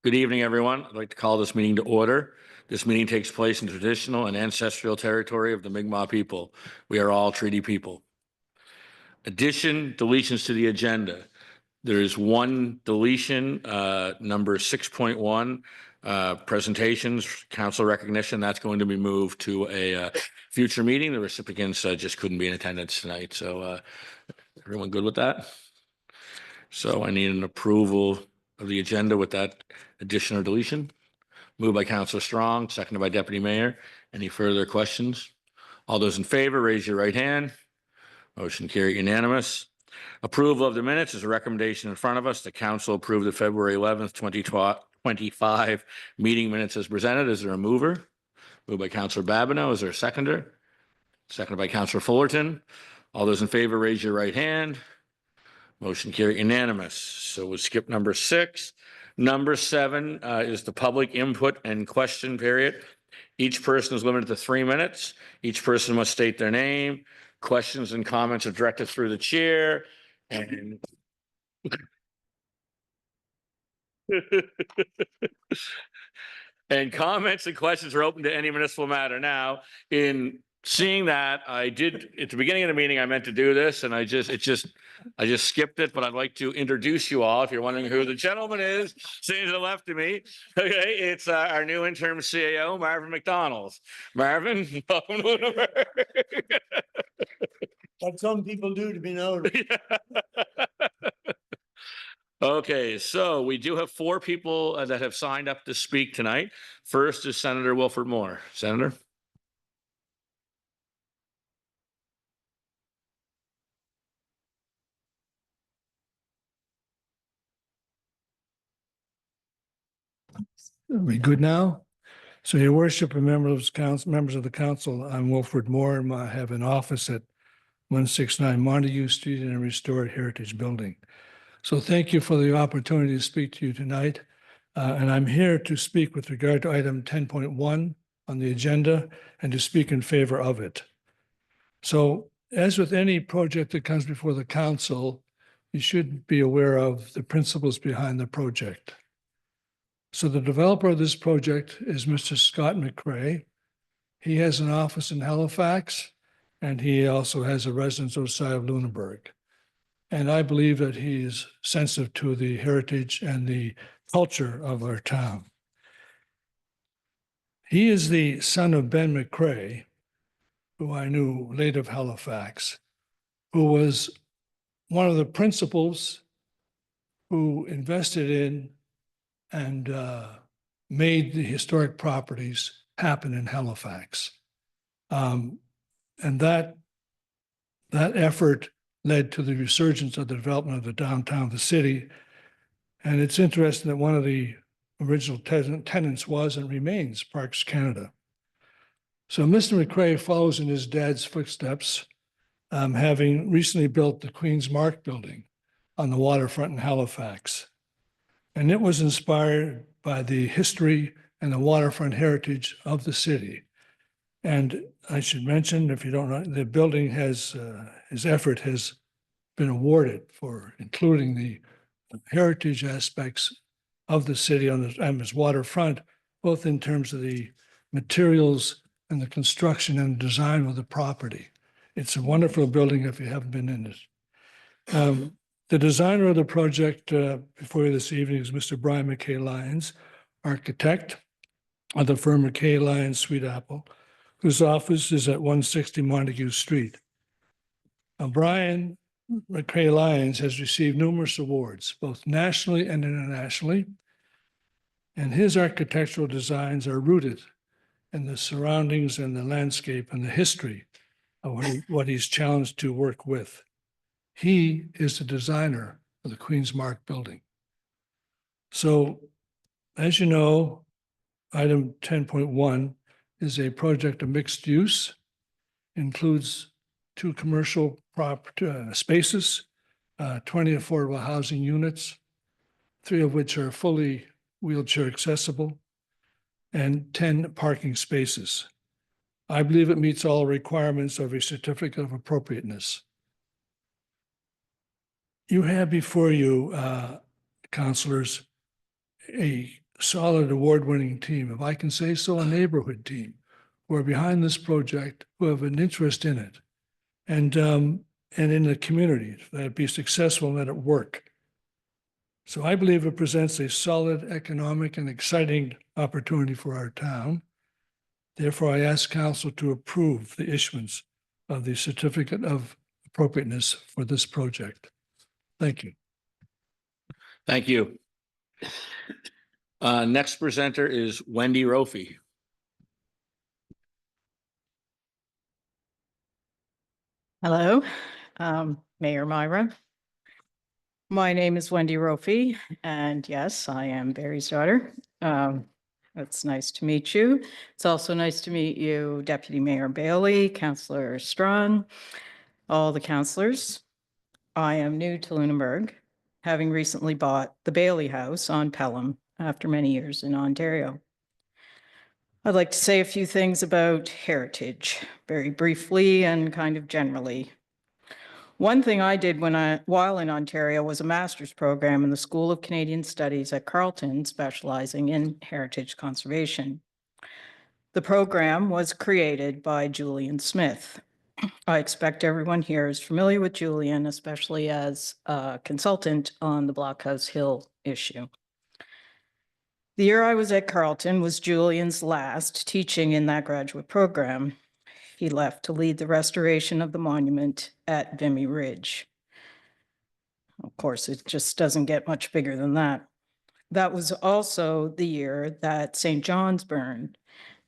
Good evening, everyone. I'd like to call this meeting to order. This meeting takes place in traditional and ancestral territory of the Mi'kmaq people. We are all treaty people. Deletions to the agenda. There is one deletion, number 6.1, presentations, council recognition. That's going to be moved to a future meeting. The recipients just couldn't be in attendance tonight. So everyone good with that? So I need an approval of the agenda with that addition or deletion. Moved by Councillor Strong, seconded by Deputy Mayor. Any further questions? All those in favor, raise your right hand. Motion carried unanimous. Approval of the minutes is a recommendation in front of us. The council approved the February 11th, 2025 meeting minutes as presented. Is there a mover? Moved by Councillor Babineau. Is there a seconder? Seconded by Councillor Fullerton. All those in favor, raise your right hand. Motion carried unanimous. So we'll skip number 6. Number 7 is the public input and question period. Each person is limited to 3 minutes. Each person must state their name. Questions and comments are directed through the chair. And and comments and questions are open to any municipal matter. Now, in seeing that, I did at the beginning of the meeting, I meant to do this, and I just skipped it. But I'd like to introduce you all. If you're wondering who the gentleman is sitting to the left of me, okay, it's our new interim CAO, Marvin McDonald. Marvin, welcome to Lunenburg. What some people do to be known. Okay, so we do have 4 people that have signed up to speak tonight. First is Senator Wilford Moore. Senator. Are we good now? So, Your Worship and members of the council, I'm Wilford Moore, and I have an office at 169 Montague Street in a restored heritage building. So thank you for the opportunity to speak to you tonight. And I'm here to speak with regard to item 10.1 on the agenda and to speak in favor of it. So as with any project that comes before the council, you should be aware of the principles behind the project. So the developer of this project is Mr. Scott McCrae. He has an office in Halifax, and he also has a residence outside of Lunenburg. And I believe that he is sensitive to the heritage and the culture of our town. He is the son of Ben McCrae, who I knew late of Halifax, who was one of the principals who invested in and made the historic properties happen in Halifax. And that effort led to the resurgence of the development of the downtown of the city. And it's interesting that one of the original tenants was and remains Parks Canada. So Mr. McCrae follows in his dad's footsteps, having recently built the Queen's Mark building on the waterfront in Halifax. And it was inspired by the history and the waterfront heritage of the city. And I should mention, if you don't know, the building has, his effort has been awarded for including the heritage aspects of the city on its waterfront, both in terms of the materials and the construction and design of the property. It's a wonderful building if you haven't been in it. The designer of the project before you this evening is Mr. Brian McKay Lyons, architect of the firm McKay Lyons Sweet Apple, whose office is at 160 Montague Street. Now, Brian McKay Lyons has received numerous awards, both nationally and internationally, and his architectural designs are rooted in the surroundings and the landscape and the history of what he's challenged to work with. He is the designer of the Queen's Mark building. So, as you know, item 10.1 is a project of mixed use, includes 2 commercial spaces, 20 affordable housing units, 3 of which are fully wheelchair accessible, and 10 parking spaces. I believe it meets all requirements of a certificate of appropriateness. You have before you, councillors, a solid award-winning team, if I can say so, a neighborhood team who are behind this project, who have an interest in it, and in the community, that it be successful and let it work. So I believe it presents a solid economic and exciting opportunity for our town. Therefore, I ask council to approve the issuance of the certificate of appropriateness for this project. Thank you. Thank you. Next presenter is Wendy Rofi. Hello, Mayor Myra. My name is Wendy Rofi, and yes, I am Barry's daughter. It's nice to meet you. It's also nice to meet you, Deputy Mayor Bailey, Councillor Strong, all the councillors. I am new to Lunenburg, having recently bought the Bailey House on Pelham after many years in Ontario. I'd like to say a few things about heritage, very briefly and kind of generally. One thing I did while in Ontario was a master's program in the School of Canadian Studies at Carleton, specializing in heritage conservation. The program was created by Julian Smith. I expect everyone here is familiar with Julian, especially as a consultant on the Blockhouse Hill issue. The year I was at Carleton was Julian's last teaching in that graduate program. He left to lead the restoration of the monument at Vimy Ridge. Of course, it just doesn't get much bigger than that. That was also the year that St. John's burned.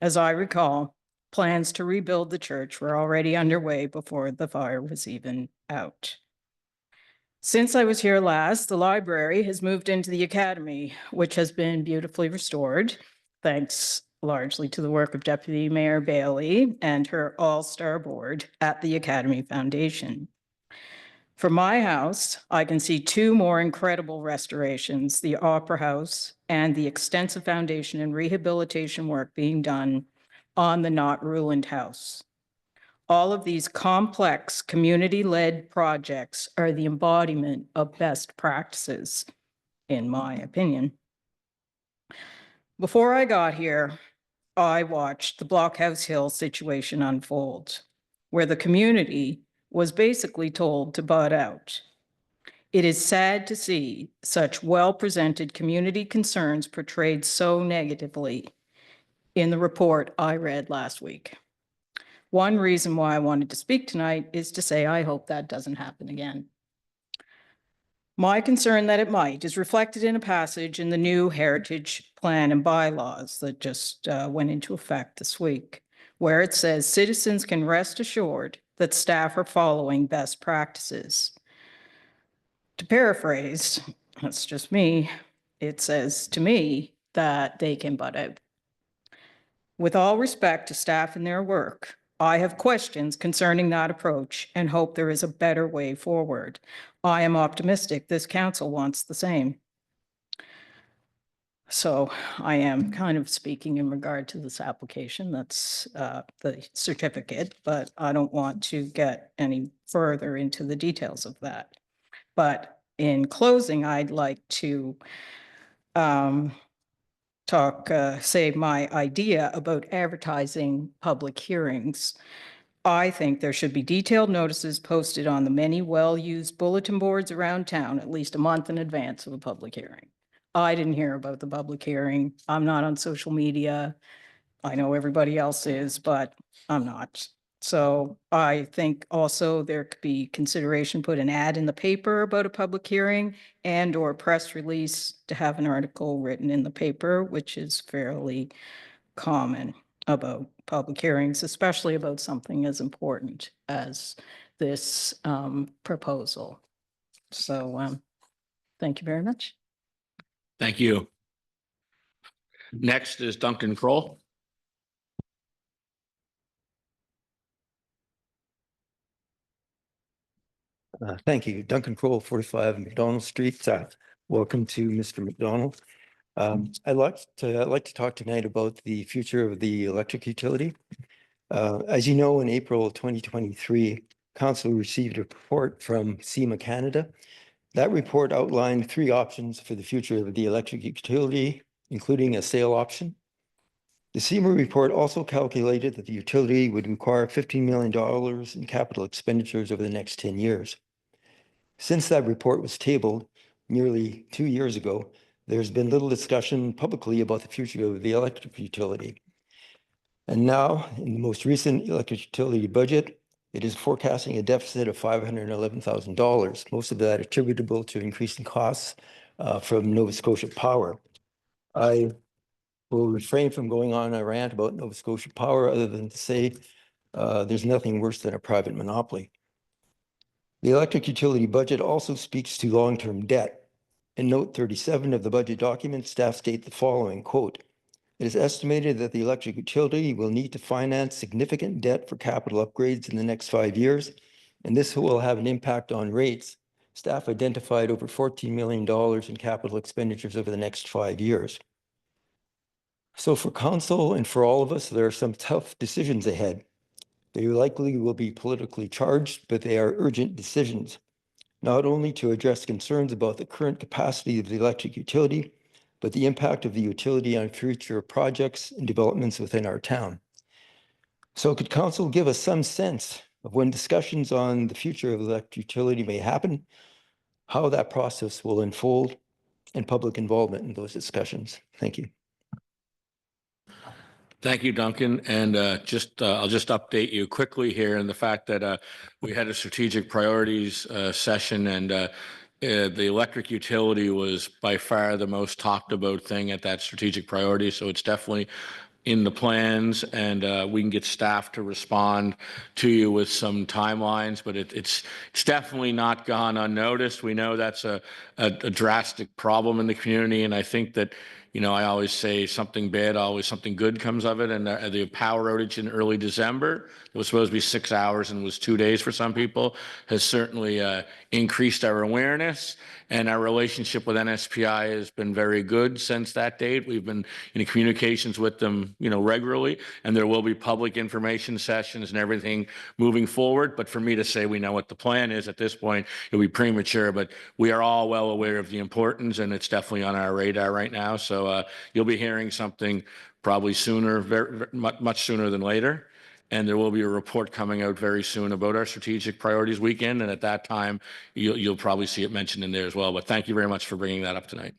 As I recall, plans to rebuild the church were already underway before the fire was even out. Since I was here last, the library has moved into the academy, which has been beautifully restored, thanks largely to the work of Deputy Mayor Bailey and her all-star board at the Academy Foundation. From my house, I can see two more incredible restorations, the Opera House and the extensive foundation and rehabilitation work being done on the not ruined house. All of these complex community-led projects are the embodiment of best practices, in my opinion. Before I got here, I watched the Blockhouse Hill situation unfold, where the community was basically told to butt out. It is sad to see such well-presented community concerns portrayed so negatively in the report I read last week. One reason why I wanted to speak tonight is to say I hope that doesn't happen again. My concern that it might is reflected in a passage in the new Heritage Plan and bylaws that just went into effect this week, where it says citizens can rest assured that staff are following best practices. To paraphrase, that's just me, it says to me that they can butt out. With all respect to staff and their work, I have questions concerning that approach and hope there is a better way forward. I am optimistic this council wants the same. So I am kind of speaking in regard to this application. That's the certificate, but I don't want to get any further into the details of that. But in closing, I'd like to say my idea about advertising public hearings. I think there should be detailed notices posted on the many well-used bulletin boards around town at least a month in advance of a public hearing. I didn't hear about the public hearing. I'm not on social media. I know everybody else is, but I'm not. So I think also there could be consideration, put an ad in the paper about a public hearing and or press release to have an article written in the paper, which is fairly common about public hearings, especially about something as important as this proposal. So thank you very much. Thank you. Next is Duncan Kroll. Thank you. Duncan Kroll, 45 McDonald Street. Welcome to Mr. McDonald. I'd like to talk tonight about the future of the electric utility. As you know, in April 2023, Council received a report from SEMA Canada. That report outlined three options for the future of the electric utility, including a sale option. The SEMA report also calculated that the utility would require $15 million in capital expenditures over the next 10 years. Since that report was tabled nearly 2 years ago, there's been little discussion publicly about the future of the electric utility. And now, in the most recent electric utility budget, it is forecasting a deficit of $511,000, most of that attributable to increasing costs from Nova Scotia Power. I will refrain from going on a rant about Nova Scotia Power other than to say there's nothing worse than a private monopoly. The electric utility budget also speaks to long-term debt. In note 37 of the budget document, staff state the following, quote, "It is estimated that the electric utility will need to finance significant debt for capital upgrades in the next 5 years, and this will have an impact on rates. Staff identified over $14 million in capital expenditures over the next 5 years. So for council and for all of us, there are some tough decisions ahead. They likely will be politically charged, but they are urgent decisions, not only to address concerns about the current capacity of the electric utility, but the impact of the utility on future projects and developments within our town. So could council give us some sense of when discussions on the future of the electric utility may happen, how that process will unfold, and public involvement in those discussions? Thank you. Thank you, Duncan. And I'll just update you quickly here in the fact that we had a strategic priorities session, and the electric utility was by far the most talked about thing at that strategic priority. So it's definitely in the plans, and we can get staff to respond to you with some timelines, but it's definitely not gone unnoticed. We know that's a drastic problem in the community, and I think that, you know, I always say something bad, always something good comes of it. And the power outage in early December, it was supposed to be 6 hours and was 2 days for some people, has certainly increased our awareness. And our relationship with NSPI has been very good since that date. We've been in communications with them, you know, regularly, and there will be public information sessions and everything moving forward. But for me to say we know what the plan is at this point, it would be premature, but we are all well aware of the importance, and it's definitely on our radar right now. So you'll be hearing something probably sooner, much sooner than later. And there will be a report coming out very soon about our strategic priorities weekend. And at that time, you'll probably see it mentioned in there as well. But thank you very much for bringing that up tonight.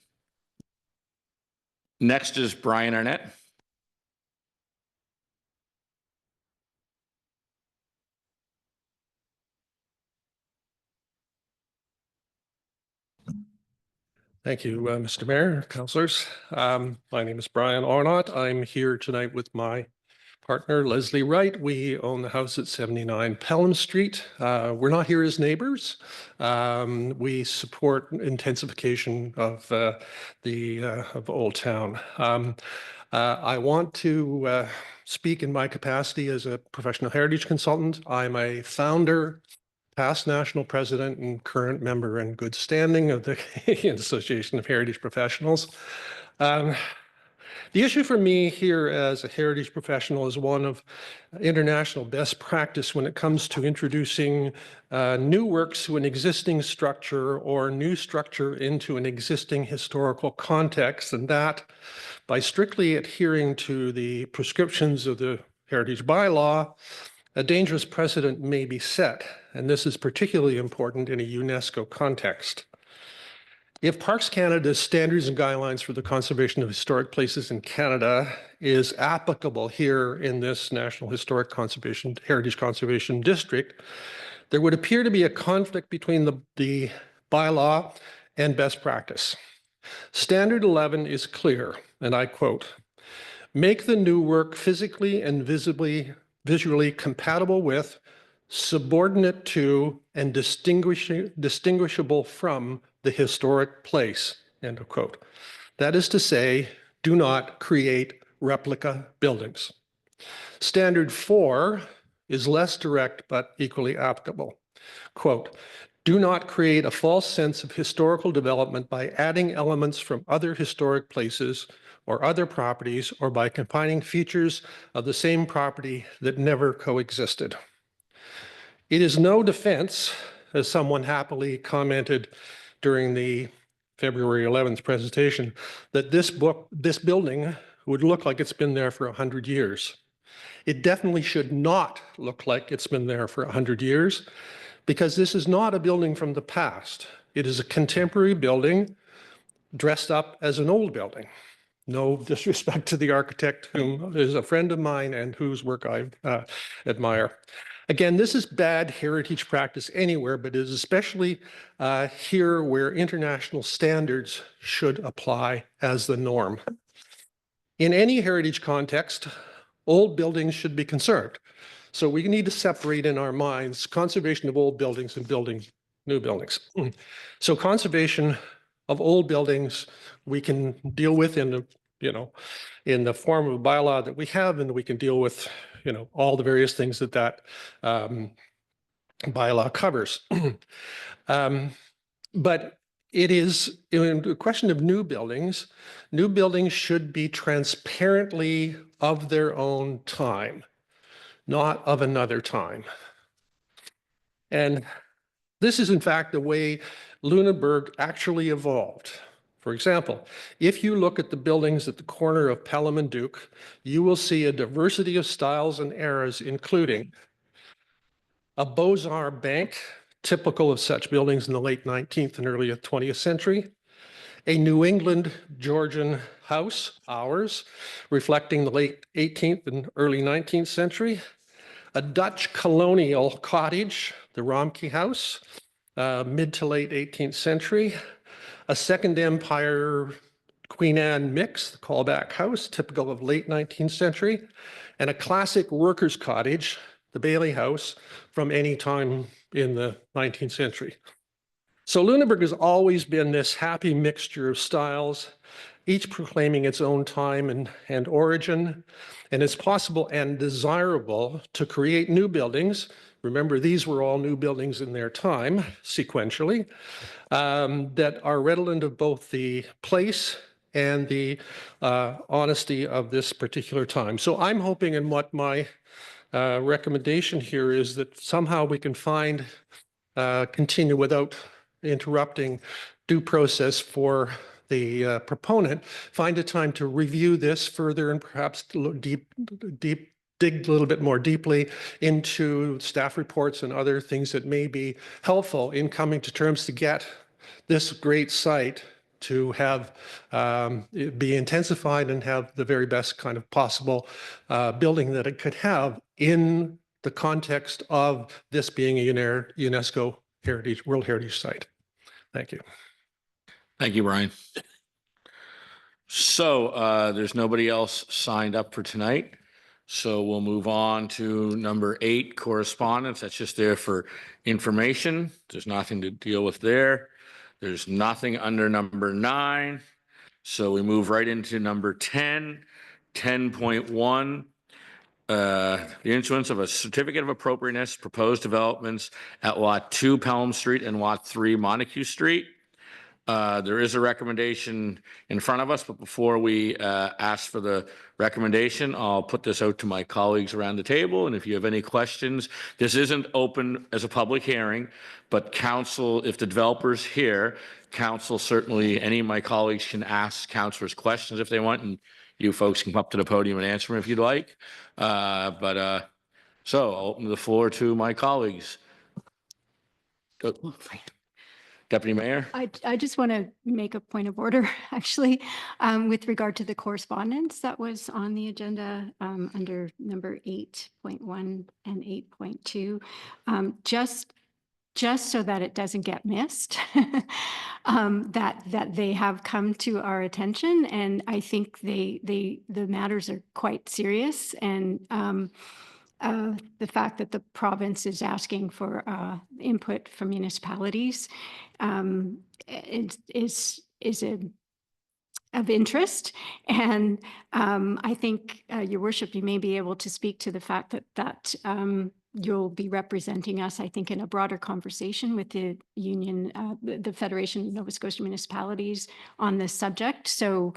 Next is Brian Arnett. Thank you, Mr. Mayor, councillors. My name is Brian Arnott. I'm here tonight with my partner, Leslie Wright. We own the house at 79 Pelham Street. We're not here as neighbors. We support intensification of of Old Town. I want to speak in my capacity as a professional heritage consultant. I'm a founder, past national president, and current member in good standing of the Canadian Association of Heritage Professionals. The issue for me here as a heritage professional is one of international best practice when it comes to introducing new works to an existing structure or new structure into an existing historical context, and that by strictly adhering to the prescriptions of the heritage bylaw, a dangerous precedent may be set, and this is particularly important in a UNESCO context. If Parks Canada's standards and guidelines for the conservation of historic places in Canada is applicable here in this National Historic Conservation, Heritage Conservation District, there would appear to be a conflict between the bylaw and best practice. Standard 11 is clear, and I quote, "Make the new work physically and visually compatible with, subordinate to, and distinguishable from the historic place," end of quote. That is to say, do not create replica buildings. Standard 4 is less direct but equally applicable. Quote, "Do not create a false sense of historical development by adding elements from other historic places or other properties, or by combining features of the same property that never coexisted." It is no defense, as someone happily commented during the February 11th presentation, that this building would look like it's been there for 100 years. It definitely should not look like it's been there for 100 years, because this is not a building from the past. It is a contemporary building dressed up as an old building. No disrespect to the architect, who is a friend of mine and whose work I admire. Again, this is bad heritage practice anywhere, but it is especially here where international standards should apply as the norm. In any heritage context, old buildings should be conserved. So we need to separate in our minds conservation of old buildings and building new buildings. So conservation of old buildings we can deal with in the, in the form of a bylaw that we have, and we can deal with, all the various things that bylaw covers. But it is, in the question of new buildings should be transparently of their own time, not of another time. And this is in fact the way Lunenburg actually evolved. For example, if you look at the buildings at the corner of Pelham and Duke, you will see a diversity of styles and eras, including a Beaux-Arts bank, typical of such buildings in the late 19th and early 20th century, a New England Georgian house, ours, reflecting the late 18th and early 19th century, a Dutch colonial cottage, the Romkey House, mid to late 18th century, a Second Empire Queen Anne mix, the Callback House, typical of late 19th century, and a classic workers' cottage, the Bailey House, from any time in the 19th century. So Lunenburg has always been this happy mixture of styles, each proclaiming its own time and origin, and it's possible and desirable to create new buildings. Remember, these were all new buildings in their time, sequentially, that are redolent of both the place and the honesty of this particular time. So I'm hoping, and what my recommendation here is, that somehow we can continue without interrupting due process for the proponent, find a time to review this further and perhaps dig a little bit more deeply into staff reports and other things that may be helpful in coming to terms to get this great site to have be intensified and have the very best kind of possible building that it could have in the context of this being a UNESCO World Heritage Site. Thank you. Thank you, Brian. So there's nobody else signed up for tonight. So we'll move on to number 8, correspondence. That's just there for information. There's nothing to deal with there. There's nothing under number 9. So we move right into number 10, 10.1. The issuance of a certificate of appropriateness, proposed developments at Lot 2 Pelham Street and Lot 3 Montague Street. There is a recommendation in front of us, but before we ask for the recommendation, I'll put this out to my colleagues around the table. And if you have any questions, this isn't open as a public hearing, but council, if the developer's here, council, certainly any of my colleagues can ask councilors questions if they want, and you folks can come up to the podium and answer them if you'd like. So I'll open the floor to my colleagues. Deputy Mayor? I just want to make a point of order, actually, with regard to the correspondence that was on the agenda under number 8.1 and 8.2. Just so that it doesn't get missed, that they have come to our attention, and I think the matters are quite serious, and the fact that the province is asking for input from municipalities is of interest. And I think, Your Worship, you may be able to speak to the fact that you'll be representing us, I think, in a broader conversation with the union, the Federation of Nova Scotia Municipalities on this subject. So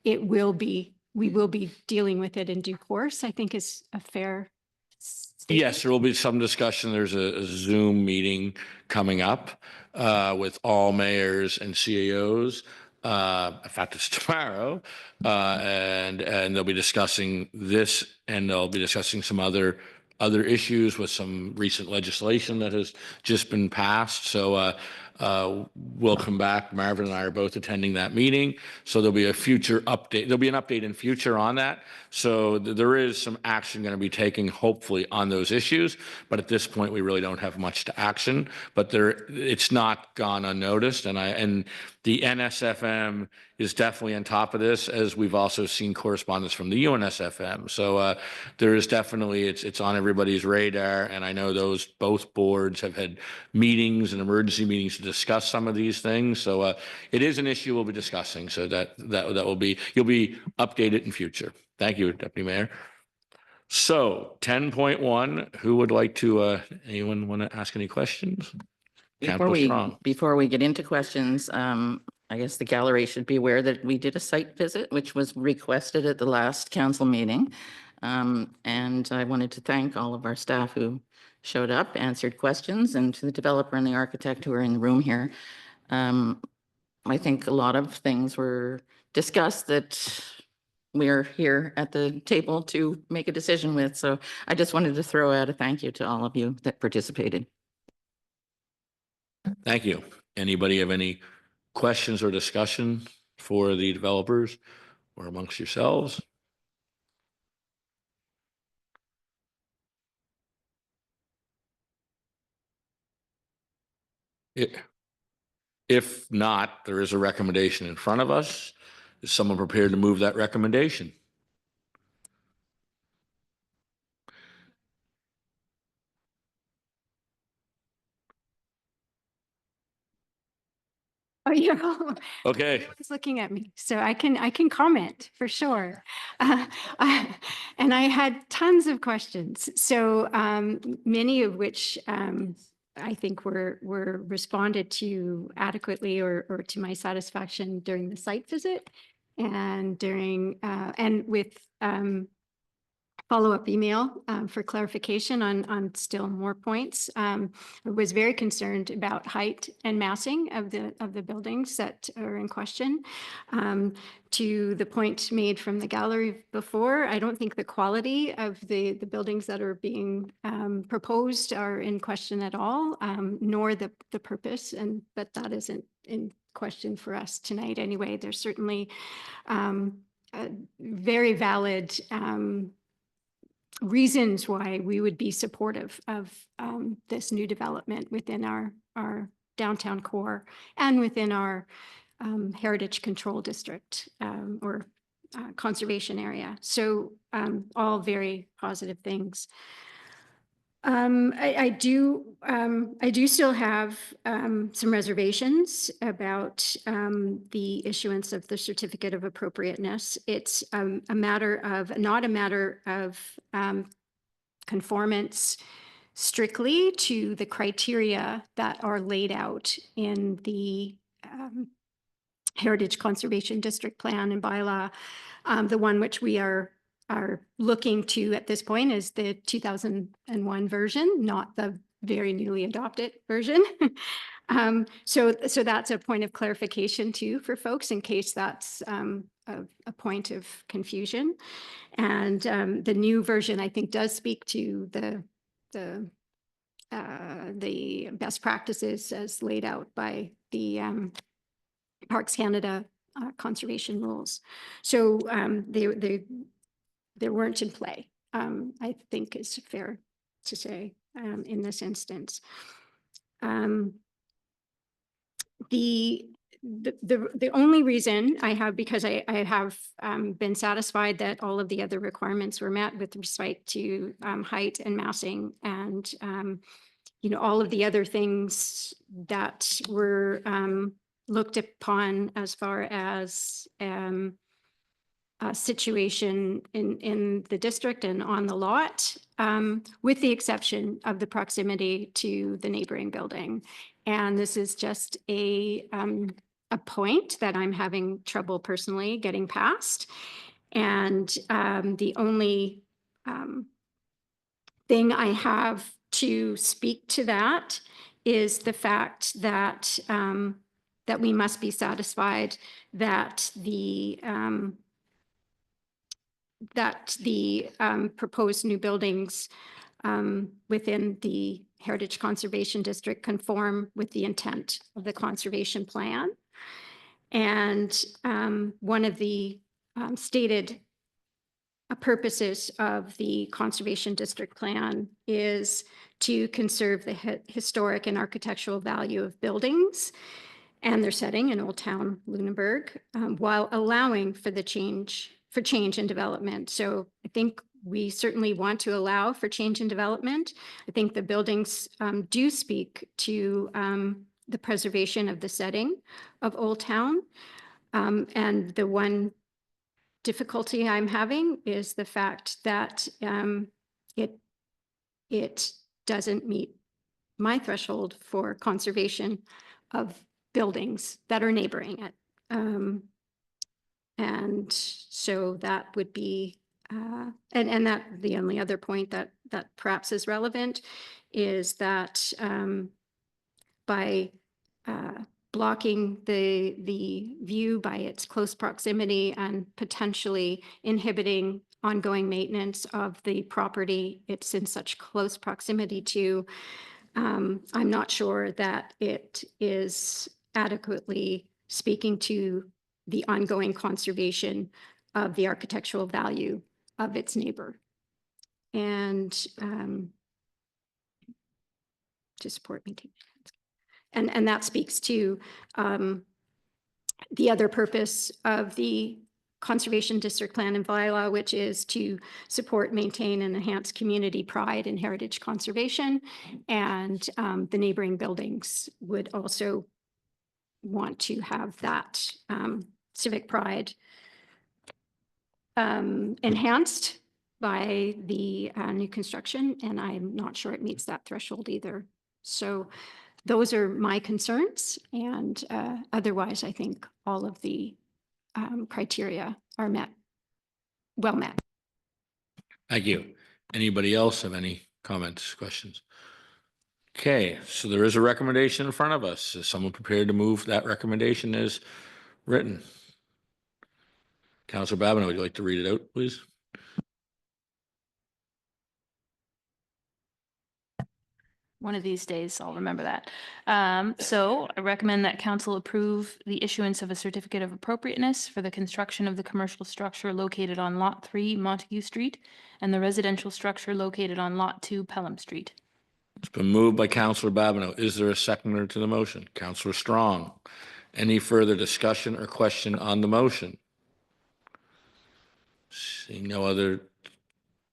we will be dealing with it in due course, I think is a fair statement? Yes, there will be some discussion. There's a Zoom meeting coming up with all mayors and CAOs. In fact, it's tomorrow, and they'll be discussing this, and they'll be discussing some other issues with some recent legislation that has just been passed. So we'll come back. Marvin and I are both attending that meeting. So there'll be a future update. There'll be an update in future on that. So there is some action going to be taken, hopefully, on those issues. But at this point, we really don't have much to action. But it's not gone unnoticed. And the NSFM is definitely on top of this, as we've also seen correspondence from the UNSFM. So there is definitely, it's on everybody's radar. And I know both boards have had meetings and emergency meetings to discuss some of these things. So it is an issue we'll be discussing. So that will be, you'll be updated in future. Thank you, Deputy Mayor. So 10.1, who would like to, anyone want to ask any questions? Before we get into questions, I guess the gallery should be aware that we did a site visit, which was requested at the last council meeting. And I wanted to thank all of our staff who showed up, answered questions, and to the developer and the architect who are in the room here. I think a lot of things were discussed that we're here at the table to make a decision with. So I just wanted to throw out a thank you to all of you that participated. Thank you. Anybody have any questions or discussion for the developers or amongst yourselves? If not, there is a recommendation in front of us. Is someone prepared to move that recommendation? Oh, you're all, Okay. everyone's looking at me, so I can comment for sure. And I had tons of questions, so many of which I think were responded to adequately or to my satisfaction during the site visit, and during and with follow-up email for clarification on still more points. I was very concerned about height and massing of the buildings that are in question. To the point made from the gallery before, I don't think the quality of the buildings that are being proposed are in question at all, nor the purpose, but that isn't in question for us tonight anyway. There's certainly very valid reasons why we would be supportive of this new development within our downtown core and within our heritage control district or conservation area. So all very positive things. I do still have some reservations about the issuance of the certificate of appropriateness. It's not a matter of conformance strictly to the criteria that are laid out in the Heritage Conservation District Plan and bylaw. The one which we are looking to at this point is the 2001 version, not the very newly adopted version. So that's a point of clarification too for folks in case that's a point of confusion. And the new version, I think, does speak to the best practices as laid out by the Parks Canada conservation rules. So they weren't in play, I think is fair to say in this instance. The only reason I have, because I have been satisfied that all of the other requirements were met with respect to height and massing and all of the other things that were looked upon as far as situation in the district and on the lot, with the exception of the proximity to the neighboring building. And this is just a point that I'm having trouble personally getting past. And the only thing I have to speak to that is the fact that that we must be satisfied that the proposed new buildings within the Heritage Conservation District conform with the intent of the conservation plan. And one of the stated purposes of the Conservation District Plan is to conserve the historic and architectural value of buildings and their setting in Old Town Lunenburg, while allowing for change and development. So I think we certainly want to allow for change and development. I think the buildings do speak to the preservation of the setting of Old Town. And the one difficulty I'm having is the fact that it doesn't meet my threshold for conservation of buildings that are neighboring it. And so that would be, and that the only other point that perhaps is relevant is that by blocking the view by its close proximity and potentially inhibiting ongoing maintenance of the property it's in such close proximity to, I'm not sure that it is adequately speaking to the ongoing conservation of the architectural value of its neighbor. And to support me. And that speaks to the other purpose of the Conservation District Plan and bylaw, which is to support, maintain, and enhance community pride in heritage conservation. And the neighboring buildings would also want to have that civic pride enhanced by the new construction. And I'm not sure it meets that threshold either. So those are my concerns, and otherwise, I think all of the criteria are well met. Thank you. Anybody else have any comments, questions? Okay, so there is a recommendation in front of us. Is someone prepared to move that recommendation as written? Councillor Babineau, would you like to read it out, please? One of these days, I'll remember that. So I recommend that council approve the issuance of a certificate of appropriateness for the construction of the commercial structure located on Lot 3, Montague Street, and the residential structure located on Lot 2, Pelham Street. It's been moved by Councillor Babineau. Is there a seconder to the motion? Councillor Strong. Any further discussion or question on the motion? Seeing no other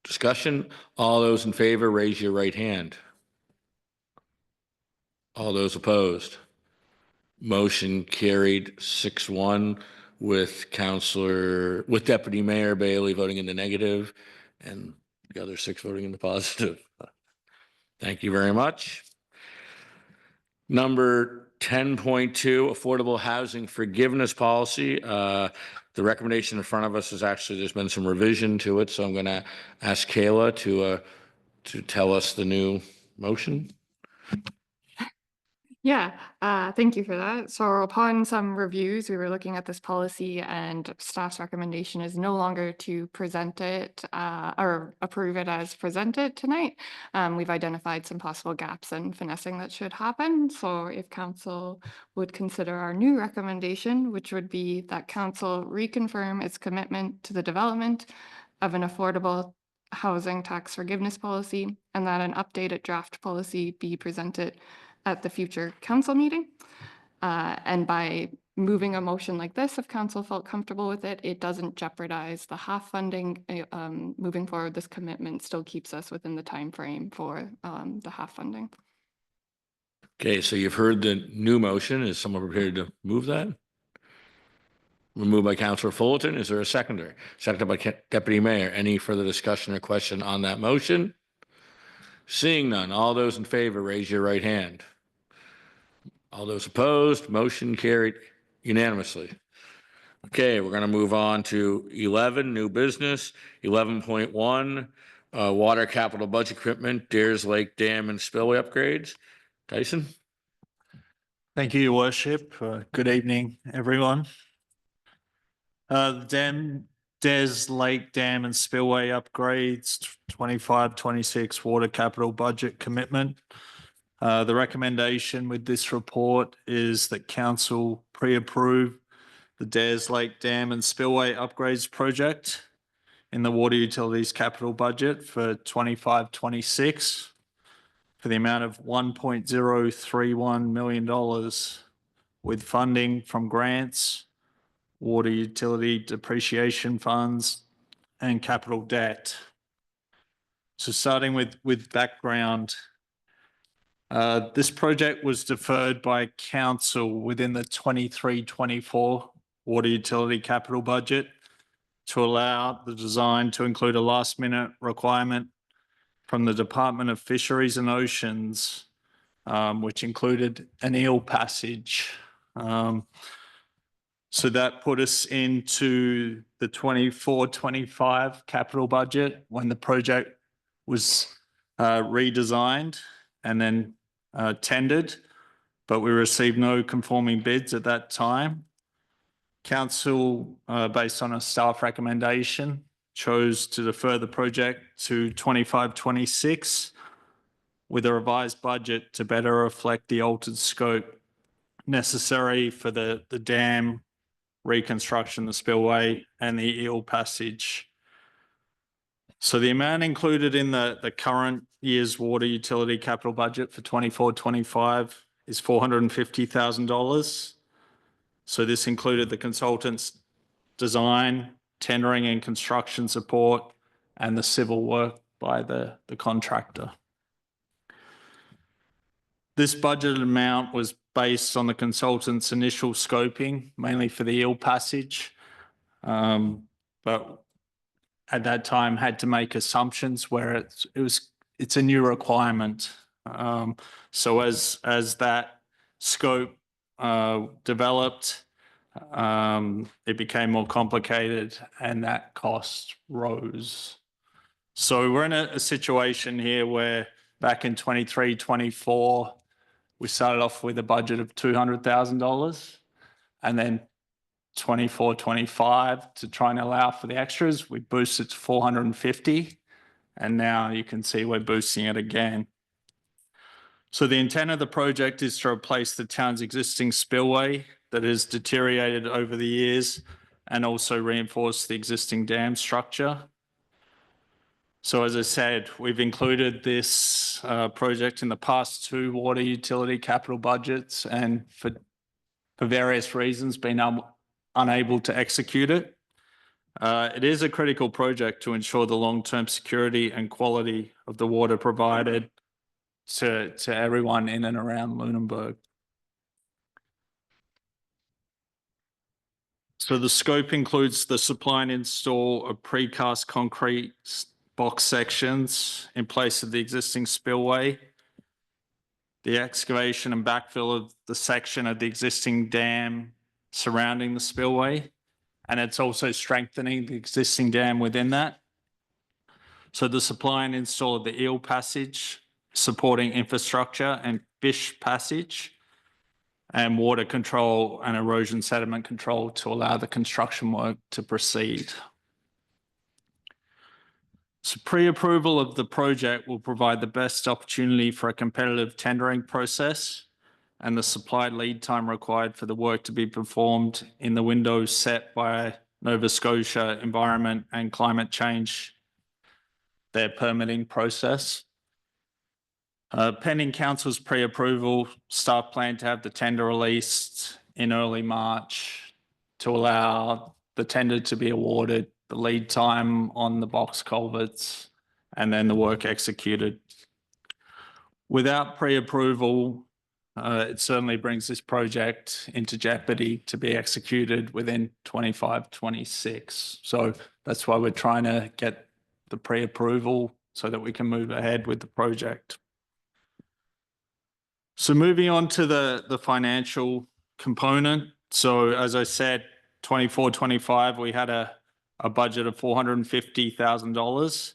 discussion, all those in favor, raise your right hand. All those opposed? Motion carried 6-1 with Deputy Mayor Bailey voting in the negative and the other 6 voting in the positive. Thank you very much. Number 10.2, Affordable Housing Forgiveness Policy. The recommendation in front of us is actually, there's been some revision to it, so I'm going to ask Kayla to tell us the new motion. Yeah, thank you for that. So upon some reviews, we were looking at this policy, and staff's recommendation is no longer to present it or approve it as presented tonight. We've identified some possible gaps and finessing that should happen. So if council would consider our new recommendation, which would be that council reconfirm its commitment to the development of an affordable housing tax forgiveness policy, and that an updated draft policy be presented at the future council meeting. And by moving a motion like this, if council felt comfortable with it, it doesn't jeopardize the half funding. Moving forward, this commitment still keeps us within the time frame for the half funding. Okay, so you've heard the new motion. Is someone prepared to move that? Moved by Councillor Fullerton. Is there a seconder? Seconded by Deputy Mayor. Any further discussion or question on that motion? Seeing none, all those in favor, raise your right hand. All those opposed, motion carried unanimously. Okay, we're going to move on to 11, new business. 11.1, Water capital budget commitment, Deers Lake Dam and Spillway upgrades. Tyson? Thank you, Your Worship. Good evening, everyone. Des Lake Dam and Spillway upgrades, 25-26 water capital budget commitment. The recommendation with this report is that council pre-approve the Des Lake Dam and Spillway upgrades project in the water utilities capital budget for 25-26 for the amount of $1.031 million with funding from grants, water utility depreciation funds, and capital debt. So starting with background, this project was deferred by council within the 23-24 water utility capital budget to allow the design to include a last-minute requirement from the Department of Fisheries and Oceans, which included an eel passage. So that put us into the 24-25 capital budget when the project was redesigned and then tendered, but we received no conforming bids at that time. Council, based on a staff recommendation, chose to defer the project to 25-26 with a revised budget to better reflect the altered scope necessary for the dam reconstruction, the spillway, and the eel passage. So the amount included in the current year's water utility capital budget for 24-25 is $450,000. So this included the consultant's design, tendering and construction support, and the civil work by the contractor. This budgeted amount was based on the consultant's initial scoping, mainly for the eel passage, but at that time had to make assumptions where it's a new requirement. So as that scope developed, it became more complicated and that cost rose. So we're in a situation here where back in 23-24, we started off with a budget of $200,000, and then 24-25 to try and allow for the extras, we boosted to 450, and now you can see we're boosting it again. So the intent of the project is to replace the town's existing spillway that has deteriorated over the years and also reinforce the existing dam structure. So as I said, we've included this project in the past two water utility capital budgets, and for various reasons been unable to execute it. It is a critical project to ensure the long-term security and quality of the water provided to everyone in and around Lunenburg. So the scope includes the supply and install of precast concrete box sections in place of the existing spillway, the excavation and backfill of the section of the existing dam surrounding the spillway, and it's also strengthening the existing dam within that. So the supply and install of the eel passage, supporting infrastructure and fish passage, and water control and erosion sediment control to allow the construction work to proceed. So pre-approval of the project will provide the best opportunity for a competitive tendering process and the supply lead time required for the work to be performed in the window set by Nova Scotia Environment and Climate Change, their permitting process. Pending council's pre-approval, staff plan to have the tender released in early March to allow the tender to be awarded, the lead time on the box culverts, and then the work executed. Without pre-approval, it certainly brings this project into jeopardy to be executed within 25-26. So that's why we're trying to get the pre-approval so that we can move ahead with the project. So moving on to the financial component. So as I said, 24-25, we had a budget of $450,000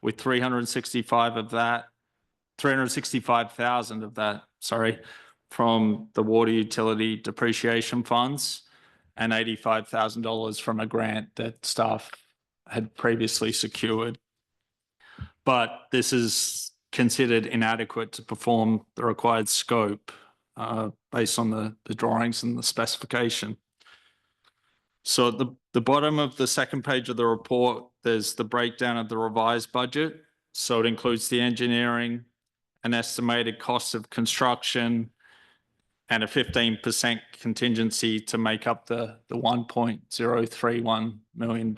with 365,000 of that, sorry, from the water utility depreciation funds and $85,000 from a grant that staff had previously secured. But this is considered inadequate to perform the required scope based on the drawings and the specification. So at the bottom of the second page of the report, there's the breakdown of the revised budget. So it includes the engineering, an estimated cost of construction, and a 15% contingency to make up the $1.031 million.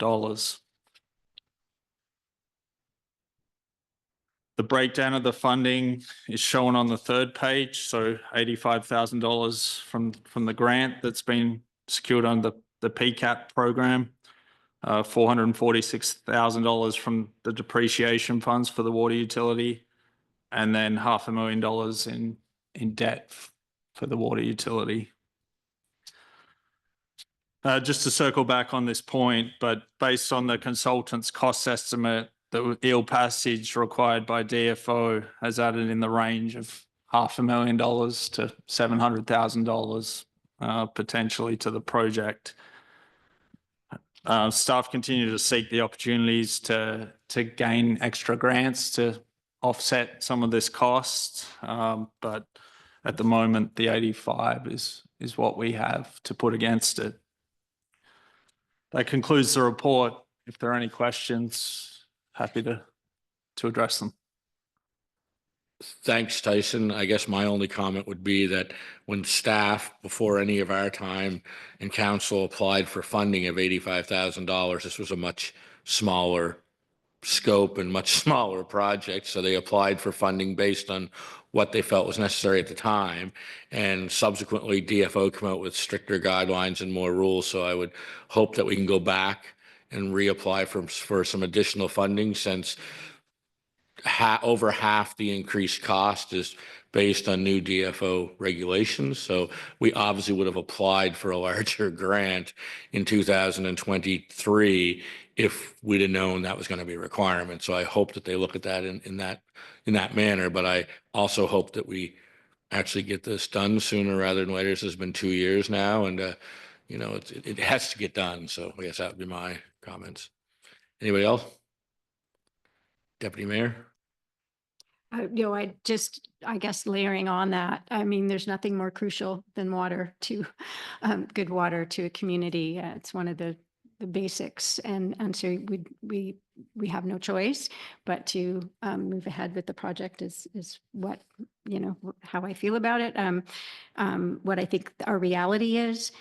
The breakdown of the funding is shown on the third page. So $85,000 from the grant that's been secured under the PCAP program, $446,000 from the depreciation funds for the water utility, and then $500,000 in debt for the water utility. Just to circle back on this point, but based on the consultant's cost estimate, the eel passage required by DFO has added in the range of $500,000 to $700,000 potentially to the project. Staff continue to seek the opportunities to gain extra grants to offset some of this cost, but at the moment, the 85 is what we have to put against it. That concludes the report. If there are any questions, happy to address them. Thanks, Tyson. I guess my only comment would be that when staff, before any of our time, and council applied for funding of $85,000, this was a much smaller scope and much smaller project. So they applied for funding based on what they felt was necessary at the time. And subsequently, DFO came out with stricter guidelines and more rules. So I would hope that we can go back and reapply for some additional funding, since over half the increased cost is based on new DFO regulations. So we obviously would have applied for a larger grant in 2023 if we'd have known that was going to be a requirement. So I hope that they look at that in that manner. But I also hope that we actually get this done sooner rather than later. This has been 2 years now, and it has to get done. So I guess that would be my comments. Anybody else? Deputy Mayor? I guess layering on that, I mean, there's nothing more crucial than water to, good water to a community. It's one of the basics. And so we have no choice but to move ahead with the project is what, how I feel about it. What I think our reality is,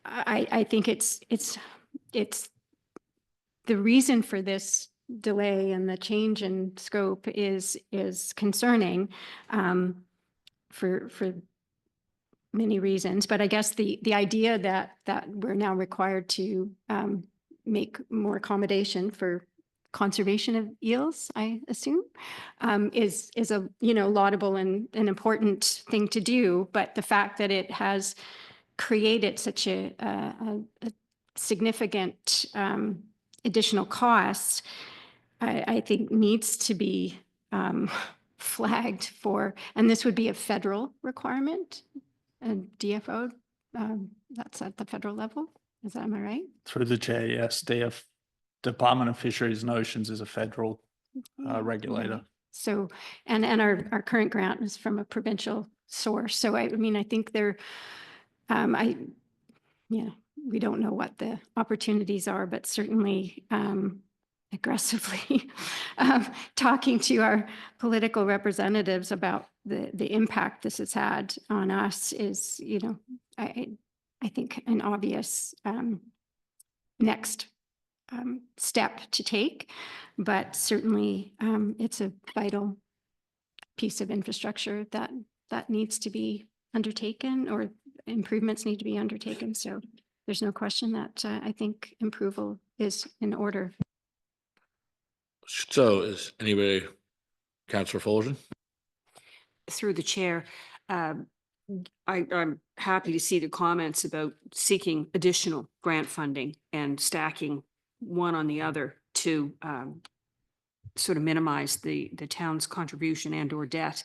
I think it's the reason for this delay and the change in scope is concerning for many reasons. But I guess the idea that we're now required to make more accommodation for conservation of eels, I assume, is a laudable and an important thing to do. But the fact that it has created such a significant additional cost, I think needs to be flagged for, and this would be a federal requirement, and DFO, that's at the federal level. Am I right? Through the chair, yes. Department of Fisheries and Oceans is a federal regulator. Yeah. So, and our current grant is from a provincial source. So I mean, I think there, we don't know what the opportunities are, but certainly aggressively talking to our political representatives about the impact this has had on us is, I think an obvious next step to take, but certainly it's a vital piece of infrastructure that needs to be undertaken, or improvements need to be undertaken. So there's no question that I think approval is in order. So is anybody, Councillor Fullerton? Through the chair, I'm happy to see the comments about seeking additional grant funding and stacking one on the other to sort of minimize the town's contribution and or debt.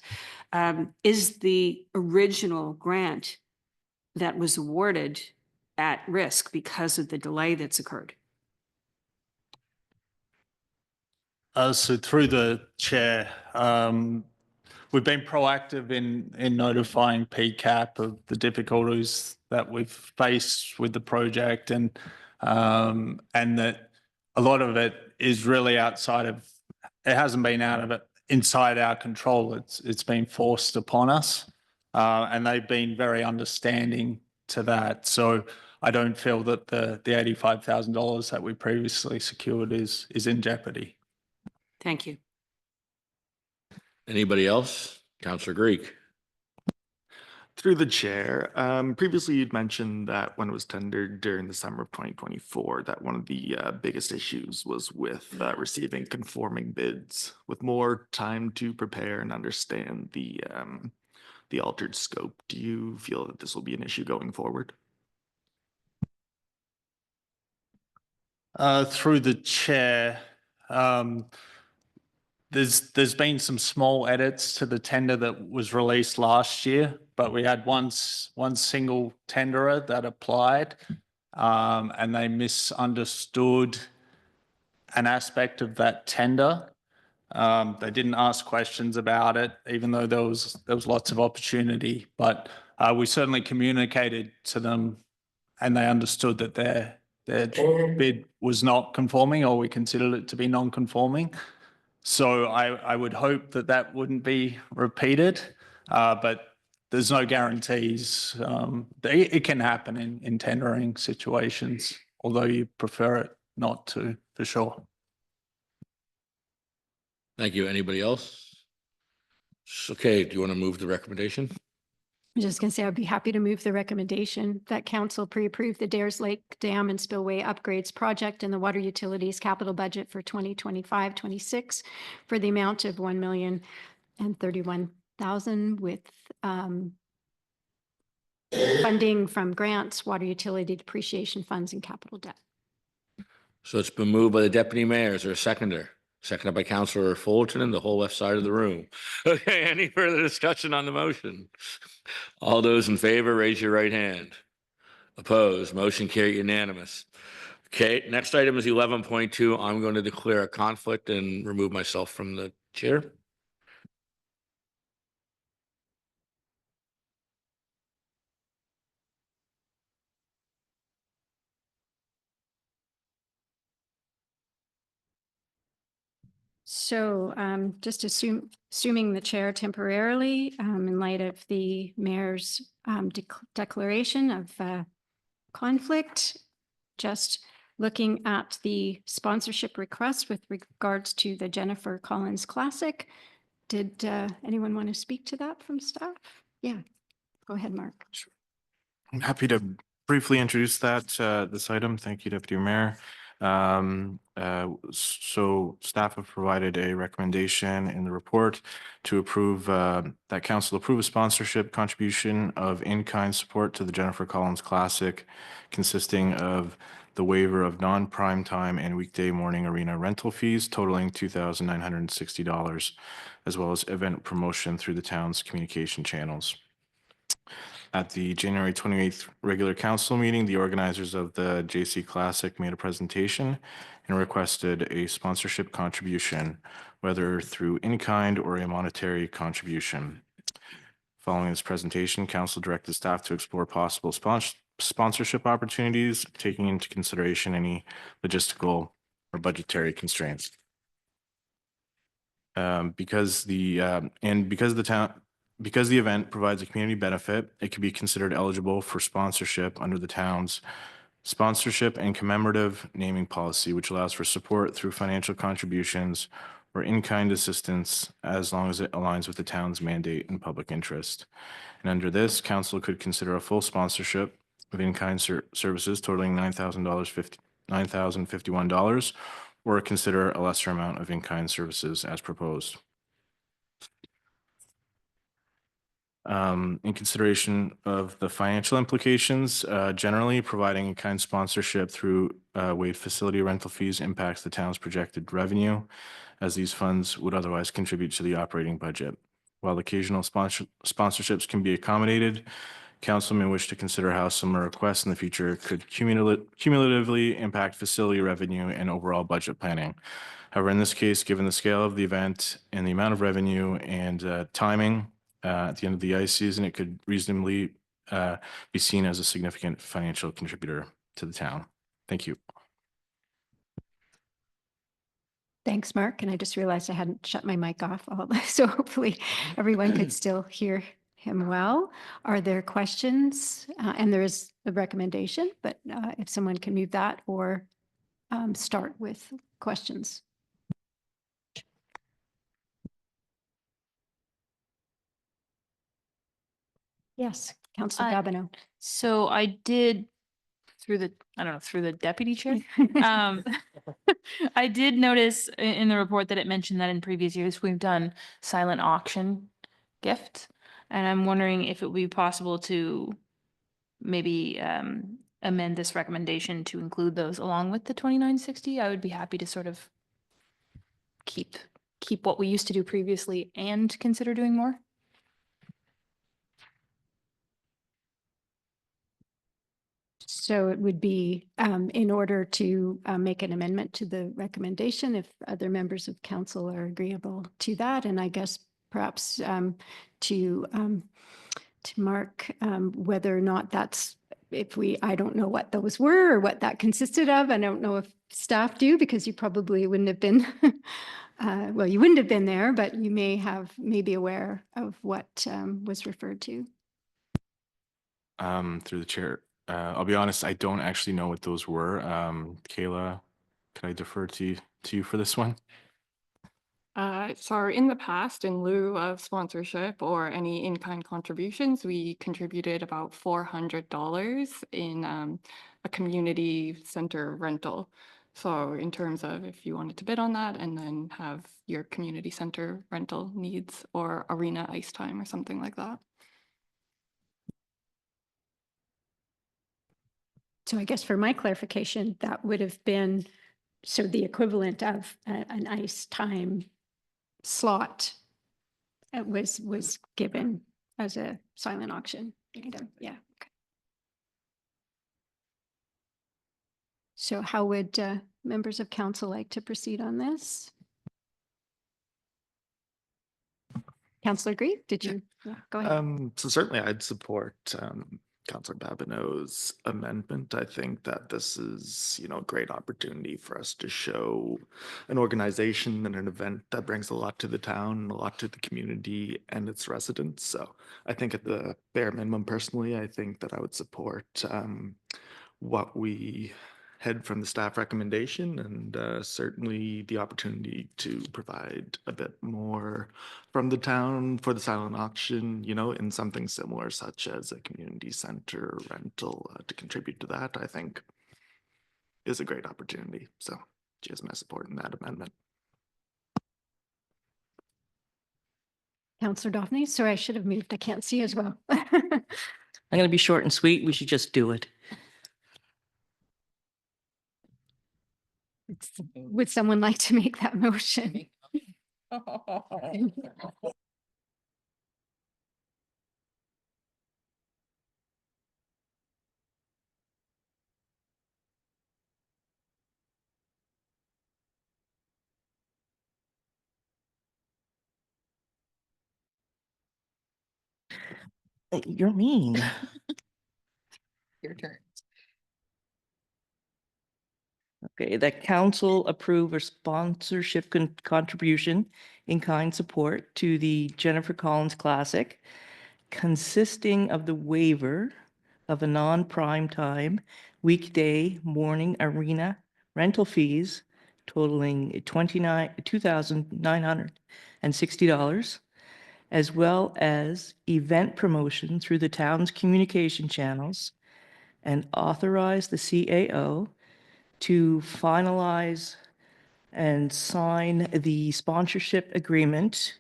Is the original grant that was awarded at risk because of the delay that's occurred? So through the chair, we've been proactive in notifying PCAP of the difficulties that we've faced with the project, and that a lot of it is really outside of. It hasn't been out of it inside our control. It's been forced upon us, and they've been very understanding to that. So I don't feel that the $85,000 that we previously secured is in jeopardy. Thank you. Anybody else? Councillor Greek. Through the chair, previously you'd mentioned that when it was tendered during the summer of 2024, that one of the biggest issues was with receiving conforming bids. With more time to prepare and understand the altered scope, do you feel that this will be an issue going forward? Through the chair, there's been some small edits to the tender that was released last year, but we had one single tenderer that applied, and they misunderstood an aspect of that tender. They didn't ask questions about it, even though there was lots of opportunity. But we certainly communicated to them, and they understood that their bid was not conforming, or we considered it to be non-conforming. So I would hope that that wouldn't be repeated, but there's no guarantees. It can happen in tendering situations, although you prefer it not to, for sure. Thank you. Anybody else? Okay, do you want to move the recommendation? I'm just going to say I'd be happy to move the recommendation that council pre-approve the Dares Lake Dam and Spillway upgrades project in the water utilities capital budget for 2025-26 for the amount of $1,031,000 with funding from grants, water utility depreciation funds, and capital debt. So it's been moved by the deputy mayor. Is there a seconder? Seconded by Councillor Fullerton and the whole left side of the room. Okay, any further discussion on the motion? All those in favor, raise your right hand. Opposed, motion carried unanimous. Okay, next item is 11.2. I'm going to declare a conflict and remove myself from the chair. So just assuming the chair temporarily, in light of the mayor's declaration of conflict, just looking at the sponsorship request with regards to the Jennifer Collins Classic. Did anyone want to speak to that from staff? Yeah, go ahead, Mark. Sure. I'm happy to briefly introduce this item. Thank you, Deputy Mayor. So staff have provided a recommendation in the report to approve that council approve a sponsorship contribution of in-kind support to the Jennifer Collins Classic, consisting of the waiver of non-prime time and weekday morning arena rental fees totaling $2,960, as well as event promotion through the town's communication channels. At the January 28th regular council meeting, the organizers of the JC Classic made a presentation and requested a sponsorship contribution, whether through in-kind or a monetary contribution. Following this presentation, council directed staff to explore possible sponsorship opportunities, taking into consideration any logistical or budgetary constraints. Because the event provides a community benefit, it can be considered eligible for sponsorship under the town's sponsorship and commemorative naming policy, which allows for support through financial contributions or in-kind assistance as long as it aligns with the town's mandate and public interest. And under this, council could consider a full sponsorship of in-kind services totaling $9,051, or consider a lesser amount of in-kind services as proposed. In consideration of the financial implications, generally providing in-kind sponsorship through waived facility rental fees impacts the town's projected revenue, as these funds would otherwise contribute to the operating budget. While occasional sponsorships can be accommodated, council may wish to consider how similar requests in the future could cumulatively impact facility revenue and overall budget planning. However, in this case, given the scale of the event and the amount of revenue and timing at the end of the ice season, it could reasonably be seen as a significant financial contributor to the town. Thank you. Thanks, Mark. And I just realized I hadn't shut my mic off. So hopefully everyone could still hear him well. Are there questions? And there is a recommendation, but if someone can move that or start with questions. Yes, Councillor Babineau. So I did through the deputy chair. I did notice in the report that it mentioned that in previous years we've done silent auction gifts. And I'm wondering if it would be possible to maybe amend this recommendation to include those along with the 2960. I would be happy to sort of keep what we used to do previously and consider doing more. So it would be in order to make an amendment to the recommendation, if other members of council are agreeable to that, and I guess perhaps to mark whether or not that's, I don't know what those were or what that consisted of. I don't know if staff do, because you probably wouldn't have been, well, you wouldn't have been there, but you may be aware of what was referred to. Through the chair, I'll be honest, I don't actually know what those were. Kayla, can I defer to you for this one? So in the past, in lieu of sponsorship or any in-kind contributions, we contributed about $400 in a community center rental. So in terms of if you wanted to bid on that and then have your community center rental needs or arena ice time or something like that. So I guess for my clarification, that would have been so the equivalent of an ice time slot was given as a silent auction item. Yeah. Okay. So how would members of council like to proceed on this? Councillor Grieve, did you? Yeah, go ahead. So certainly I'd support Councillor Babineau's amendment. I think that this is, a great opportunity for us to show an organization and an event that brings a lot to the town, a lot to the community and its residents. So I think at the bare minimum, personally, I think that I would support what we had from the staff recommendation, and certainly the opportunity to provide a bit more from the town for the silent auction, in something similar, such as a community center rental, to contribute to that, I think is a great opportunity. So she has my support in that amendment. Councillor Daphne, sorry, I should have moved. I can't see as well. I'm going to be short and sweet. We should just do it. Would someone like to make that motion? You're mean. Your turn. Okay, that council approve a sponsorship contribution in kind support to the Jennifer Collins Classic, consisting of the waiver of a non-prime time weekday morning arena rental fees totaling $2,960, as well as event promotion through the town's communication channels, and authorize the CAO to finalize and sign the sponsorship agreement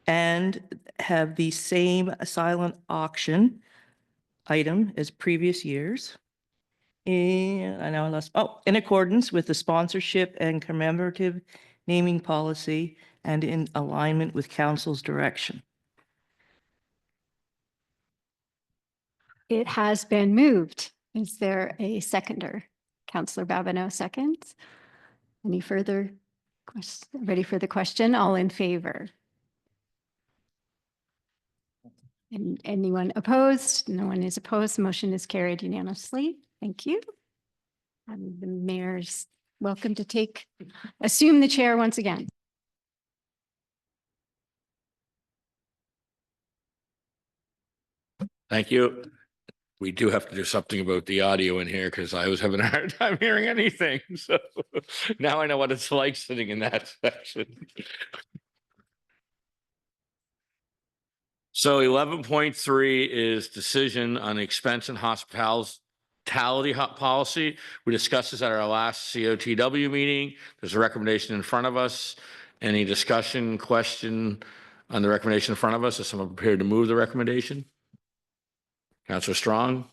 and have the same silent auction item as previous years. And I know I lost, in accordance with the sponsorship and commemorative naming policy and in alignment with council's direction. It has been moved. Is there a seconder? Councillor Babineau seconds. Any further questions? Ready for the question? All in favor? And anyone opposed? No one is opposed. Motion is carried unanimously. Thank you. And the mayor's welcome to assume the chair once again. Thank you. We do have to do something about the audio in here because I was having a hard time hearing anything. So now I know what it's like sitting in that section. So 11.3 is decision on expense and hospitality policy. We discussed this at our last COTW meeting. There's a recommendation in front of us. Any discussion, question on the recommendation in front of us? Is someone prepared to move the recommendation? Councillor Strong.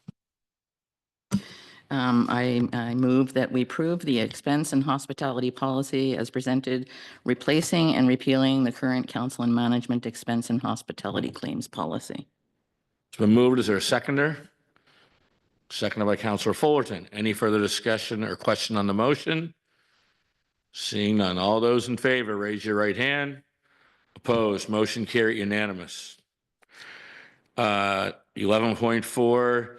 I move that we approve the expense and hospitality policy as presented, replacing and repealing the current council and management expense and hospitality claims policy. It's been moved. Is there a seconder? Seconded by Councillor Fullerton. Any further discussion or question on the motion? Seeing none. All those in favor, raise your right hand. Opposed, motion carried unanimous. 11.4,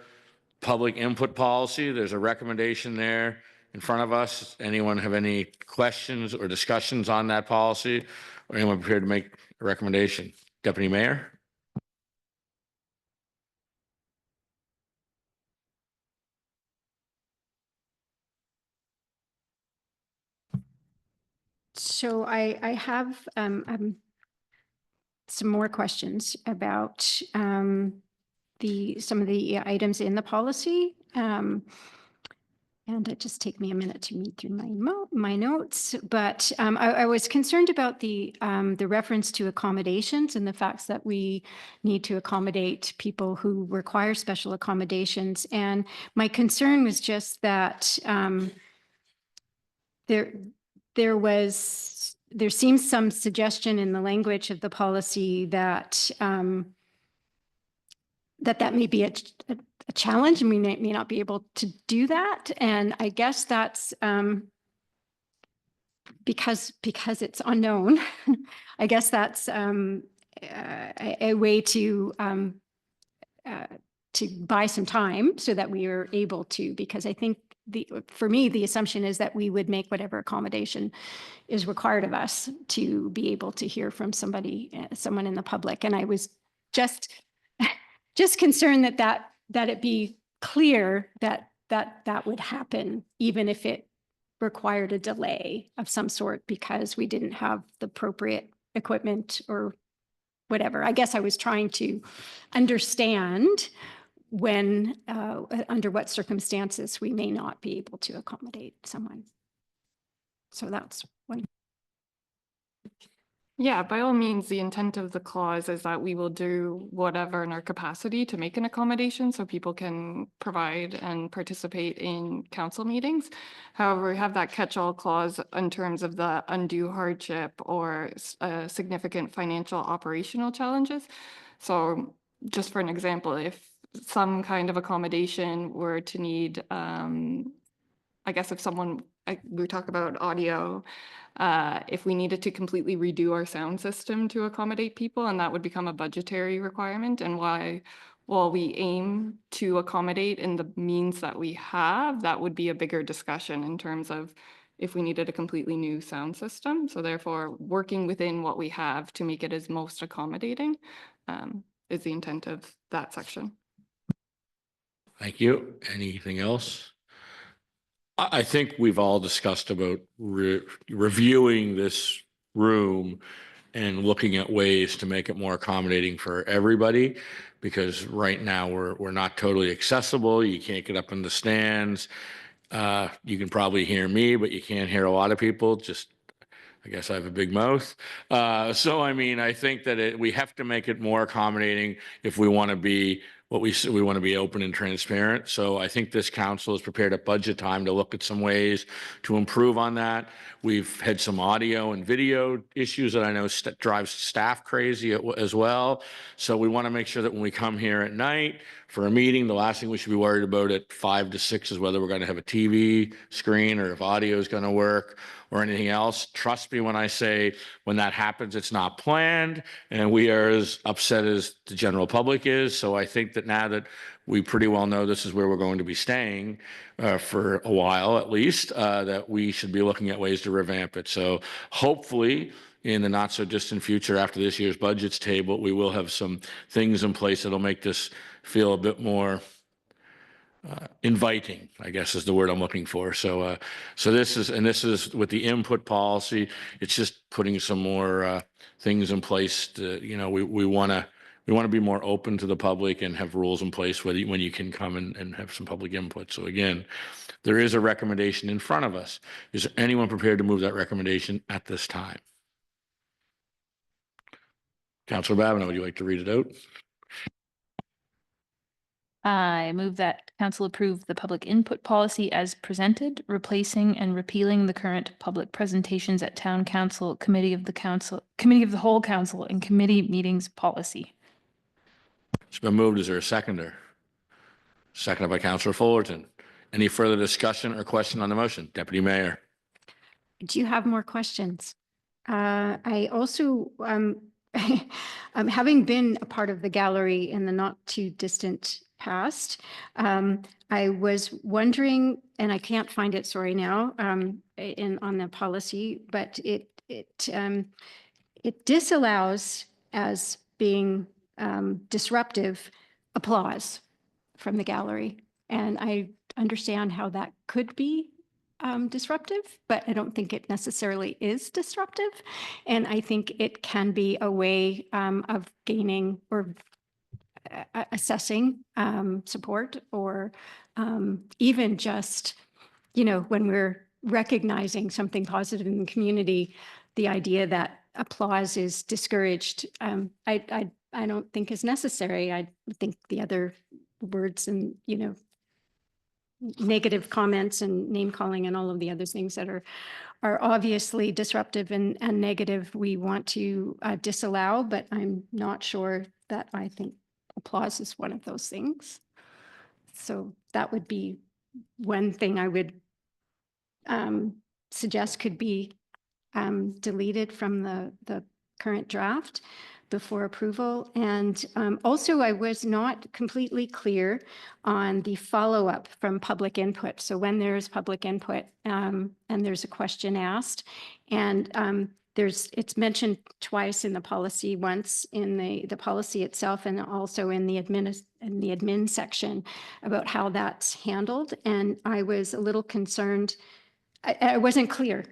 public input policy. There's a recommendation there in front of us. Anyone have any questions or discussions on that policy? Or anyone prepared to make a recommendation? Deputy Mayor? So I have some more questions about some of the items in the policy. And it just take me a minute to read through my notes, but I was concerned about the reference to accommodations and the facts that we need to accommodate people who require special accommodations. And my concern was just that there seems some suggestion in the language of the policy that that may be a challenge, and we may not be able to do that. And I guess that's because it's unknown. I guess that's a way to buy some time so that we are able to, because I think for me, the assumption is that we would make whatever accommodation is required of us to be able to hear from someone in the public. And I was just concerned that it be clear that would happen, even if it required a delay of some sort because we didn't have the appropriate equipment or whatever. I guess I was trying to understand when, under what circumstances we may not be able to accommodate someone. So that's one. Yeah, by all means, the intent of the clause is that we will do whatever in our capacity to make an accommodation so people can provide and participate in council meetings. However, we have that catch-all clause in terms of the undue hardship or significant financial operational challenges. So just for an example, if some kind of accommodation were to need, I guess if someone, we talk about audio, if we needed to completely redo our sound system to accommodate people, and that would become a budgetary requirement. And while we aim to accommodate in the means that we have, that would be a bigger discussion in terms of if we needed a completely new sound system. So therefore, working within what we have to make it as most accommodating is the intent of that section. Thank you. Anything else? I think we've all discussed about reviewing this room and looking at ways to make it more accommodating for everybody, because right now we're not totally accessible. You can't get up in the stands. You can probably hear me, but you can't hear a lot of people. Just I guess I have a big mouth. So, I mean, I think that we have to make it more accommodating if we want to be what we want to be open and transparent. So I think this council is prepared at budget time to look at some ways to improve on that. We've had some audio and video issues that I know drives staff crazy as well. So we want to make sure that when we come here at night for a meeting, the last thing we should be worried about at 5 to 6 is whether we're going to have a TV screen or if audio is going to work or anything else. Trust me when I say when that happens, it's not planned, and we are as upset as the general public is. So I think that now that we pretty well know this is where we're going to be staying for a while at least, that we should be looking at ways to revamp it. So hopefully in the not so distant future after this year's budgets table, we will have some things in place that'll make this feel a bit more inviting, I guess is the word I'm looking for. So, this is with the input policy. It's just putting some more things in place. We want to be more open to the public and have rules in place when you can come and have some public input. So again, there is a recommendation in front of us. Is there anyone prepared to move that recommendation at this time? Councillor Babineau, would you like to read it out? I move that council approve the public input policy as presented, replacing and repealing the current public presentations at town council, committee of the whole council, and committee meetings policy. It's been moved. Is there a seconder? Seconded by Councillor Fullerton. Any further discussion or question on the motion? Deputy Mayor. Do you have more questions? I also, having been a part of the gallery in the not too distant past, I was wondering, and I can't find it, sorry now, on the policy, but it disallows as being disruptive applause from the gallery. And I understand how that could be disruptive, but I don't think it necessarily is disruptive. And I think it can be a way of gaining or assessing support, or even just, when we're recognizing something positive in the community, the idea that applause is discouraged, I don't think is necessary. I think the other words and, negative comments and name calling and all of the other things that are obviously disruptive and negative, we want to disallow, but I'm not sure that I think applause is one of those things. So that would be one thing I would suggest could be deleted from the current draft before approval. And also, I was not completely clear on the follow-up from public input. So when there's public input and there's a question asked, and it's mentioned twice in the policy, once in the policy itself and also in the admin section about how that's handled. And I was a little concerned. I wasn't clear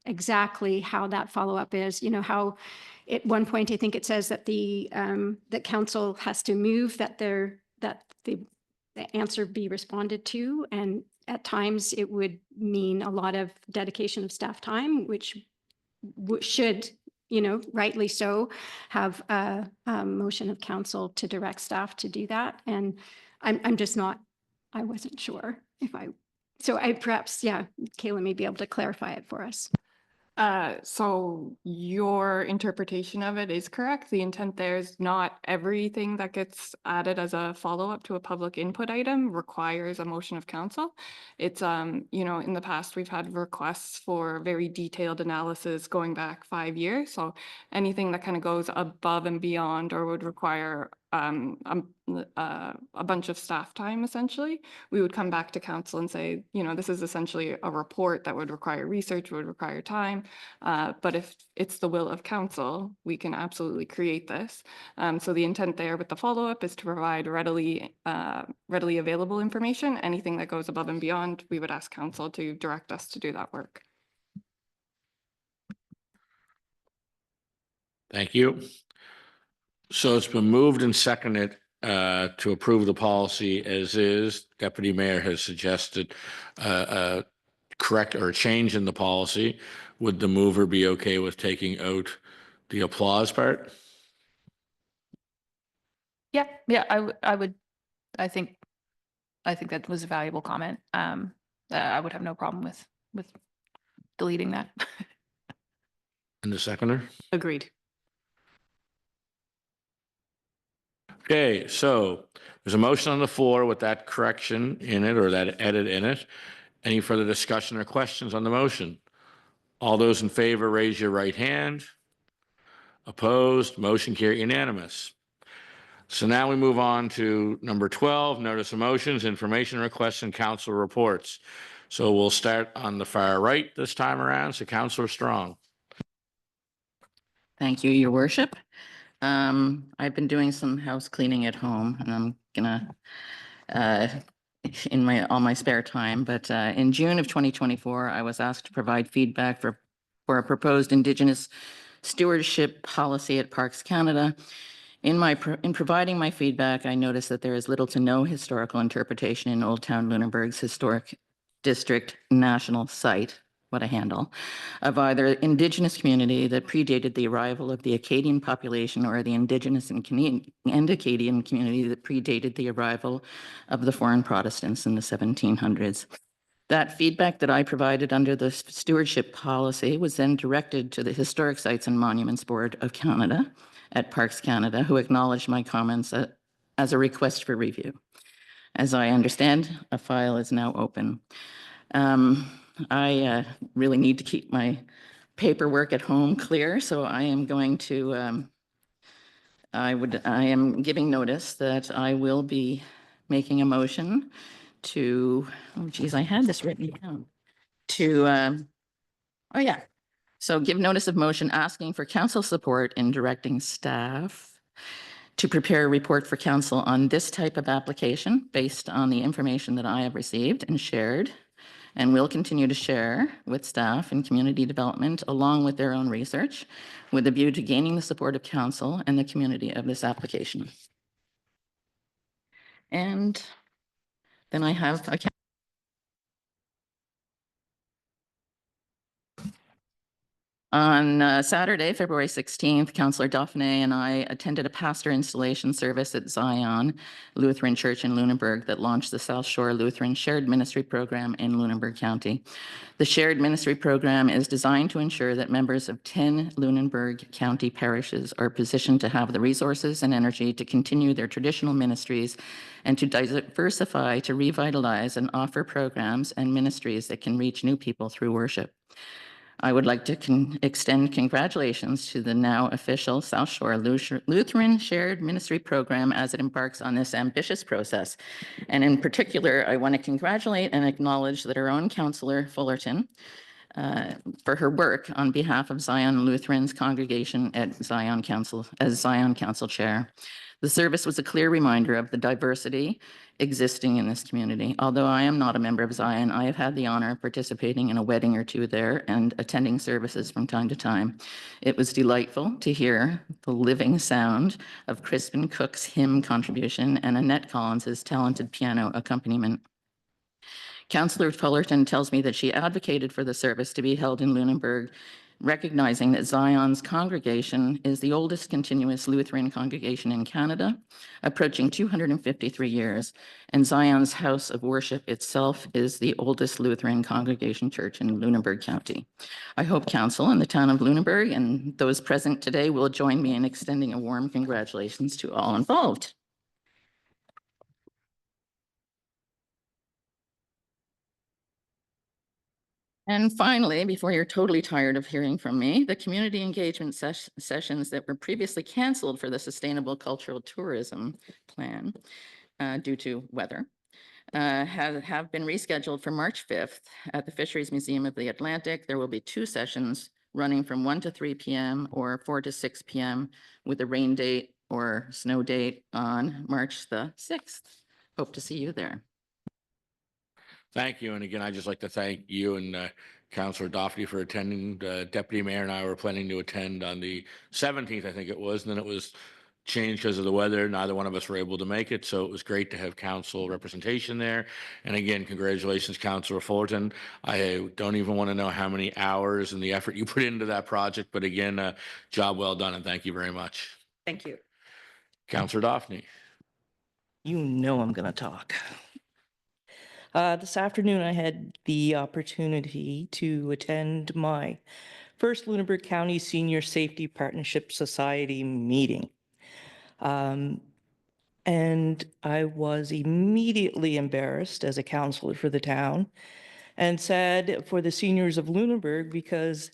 exactly how that follow-up is, how at one point, I think it says that that council has to move that the answer be responded to. And at times it would mean a lot of dedication of staff time, which should, rightly so, have a motion of council to direct staff to do that. And I'm just not, I wasn't sure so perhaps, Kayla may be able to clarify it for us. So your interpretation of it is correct. The intent there is not everything that gets added as a follow-up to a public input item requires a motion of council. It's, in the past, we've had requests for very detailed analysis going back 5 years. So anything that kind of goes above and beyond or would require a bunch of staff time, essentially, we would come back to council and say, this is essentially a report that would require research, would require time. But if it's the will of council, we can absolutely create this. So the intent there with the follow-up is to provide readily available information. Anything that goes above and beyond, we would ask council to direct us to do that work. Thank you. So it's been moved and seconded to approve the policy as is. Deputy Mayor has suggested correct or a change in the policy, would the mover be okay with taking out the applause part? Yeah, I think that was a valuable comment. I would have no problem with deleting that. And the seconder? Agreed. Okay, so there's a motion on the floor with that correction in it or that edit in it. Any further discussion or questions on the motion? All those in favor, raise your right hand. Opposed, motion carried unanimous. So now we move on to number 12, notice of motions, information requests, and council reports. So we'll start on the far right this time around. So Councillor Strong. Thank you, Your Worship. I've been doing some house cleaning at home, and I'm gonna in all my spare time. But in June of 2024, I was asked to provide feedback for a proposed Indigenous stewardship policy at Parks Canada. In providing my feedback, I noticed that there is little to no historical interpretation in Old Town Lunenburg's historic district national site, what a handle, of either Indigenous community that predated the arrival of the Acadian population or the Indigenous and Acadian community that predated the arrival of the foreign Protestants in the 1700s. That feedback that I provided under the stewardship policy was then directed to the Historic Sites and Monuments Board of Canada at Parks Canada, who acknowledged my comments as a request for review. As I understand, a file is now open. I really need to keep my paperwork at home clear, so I am going to, I am giving notice that I will be making a motion to, oh geez, I had this written down, to, oh yeah. So give notice of motion asking for council support in directing staff to prepare a report for council on this type of application based on the information that I have received and shared and will continue to share with staff and community development along with their own research with a view to gaining the support of council and the community of this application. And then I have a on Saturday, February 16th, Councillor Dauphiné and I attended a pastor installation service at Zion Lutheran Church in Lunenburg that launched the South Shore Lutheran Shared Ministry Program in Lunenburg County. The Shared Ministry Program is designed to ensure that members of 10 Lunenburg County parishes are positioned to have the resources and energy to continue their traditional ministries and to diversify, to revitalize and offer programs and ministries that can reach new people through worship. I would like to extend congratulations to the now official South Shore Lutheran Shared Ministry Program as it embarks on this ambitious process. And in particular, I want to congratulate and acknowledge that our own Councillor Fullerton for her work on behalf of Zion Lutheran's congregation at Zion Council as Zion Council Chair. The service was a clear reminder of the diversity existing in this community. Although I am not a member of Zion, I have had the honor of participating in a wedding or two there and attending services from time to time. It was delightful to hear the living sound of Crispin Cook's hymn contribution and Annette Collins's talented piano accompaniment. Councillor Fullerton tells me that she advocated for the service to be held in Lunenburg, recognizing that Zion's congregation is the oldest continuous Lutheran congregation in Canada, approaching 253 years, and Zion's house of worship itself is the oldest Lutheran congregation church in Lunenburg County. I hope council and the town of Lunenburg and those present today will join me in extending a warm congratulations to all involved. And finally, before you're totally tired of hearing from me, the community engagement sessions that were previously canceled for the Sustainable Cultural Tourism Plan due to weather have been rescheduled for March 5th at the Fisheries Museum of the Atlantic. There will be 2 sessions running from 1 to 3 p.m. or 4 to 6 p.m. with a rain date or snow date on March the 6th. Hope to see you there. Thank you. And again, I'd just like to thank you and Councillor Daugherty for attending. Deputy Mayor and I were planning to attend on the 17th, I think it was, and then it was changed because of the weather. Neither one of us were able to make it, so it was great to have council representation there. And again, congratulations, Councillor Fullerton. I don't even want to know how many hours and the effort you put into that project, but again, job well done, and thank you very much. Thank you. Councillor Daphne. You know I'm going to talk. This afternoon, I had the opportunity to attend my first Lunenburg County Senior Safety Partnership Society meeting. And I was immediately embarrassed as a councillor for the town and sad for the seniors of Lunenburg because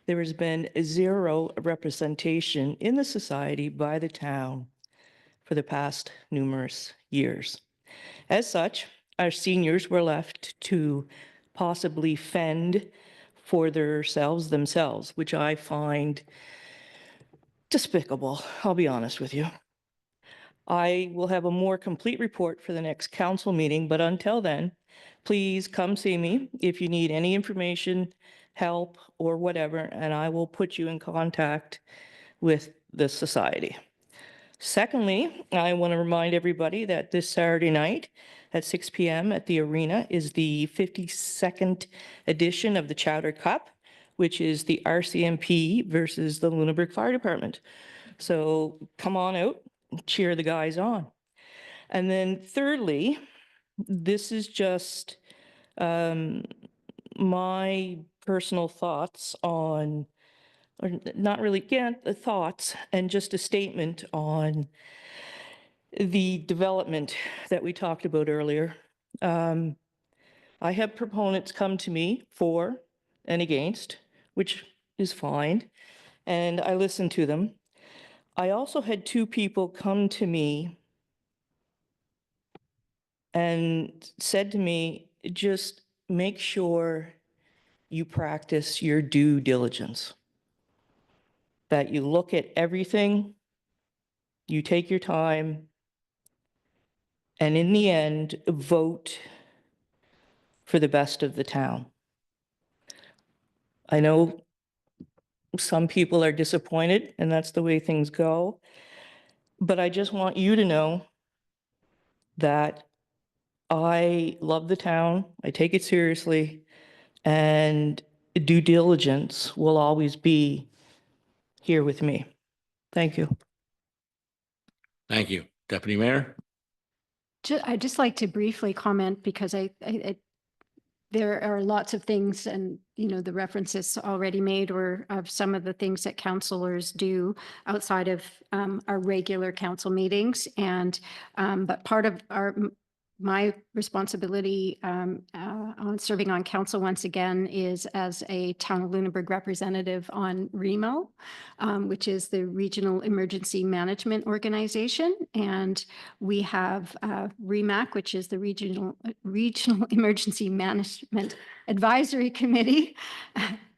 there has been zero representation in the society by the town for the past numerous years. As such, our seniors were left to possibly fend for themselves, which I find despicable, I'll be honest with you. I will have a more complete report for the next council meeting, but until then, please come see me if you need any information, help, or whatever, and I will put you in contact with the society. Secondly, I want to remind everybody that this Saturday night at 6 p.m. at the arena is the 52nd edition of the Chowder Cup, which is the RCMP versus the Lunenburg Fire Department. So come on out, cheer the guys on. And then thirdly, this is just my personal thoughts on, or not really, the thoughts, and just a statement on the development that we talked about earlier. I have proponents come to me for and against, which is fine, and I listen to them. I also had two people come to me and said to me, just make sure you practice your due diligence, that you look at everything, you take your time, and in the end, vote for the best of the town. I know some people are disappointed, and that's the way things go, but I just want you to know that I love the town, I take it seriously, and due diligence will always be here with me. Thank you. Thank you. Deputy Mayor? I'd just like to briefly comment because there are lots of things, and the references already made or of some of the things that councillors do outside of our regular council meetings, and but part of my responsibility on serving on council once again is as a Town of Lunenburg representative on REMO, which is the Regional Emergency Management Organization. And we have REMAC, which is the Regional Emergency Management Advisory Committee.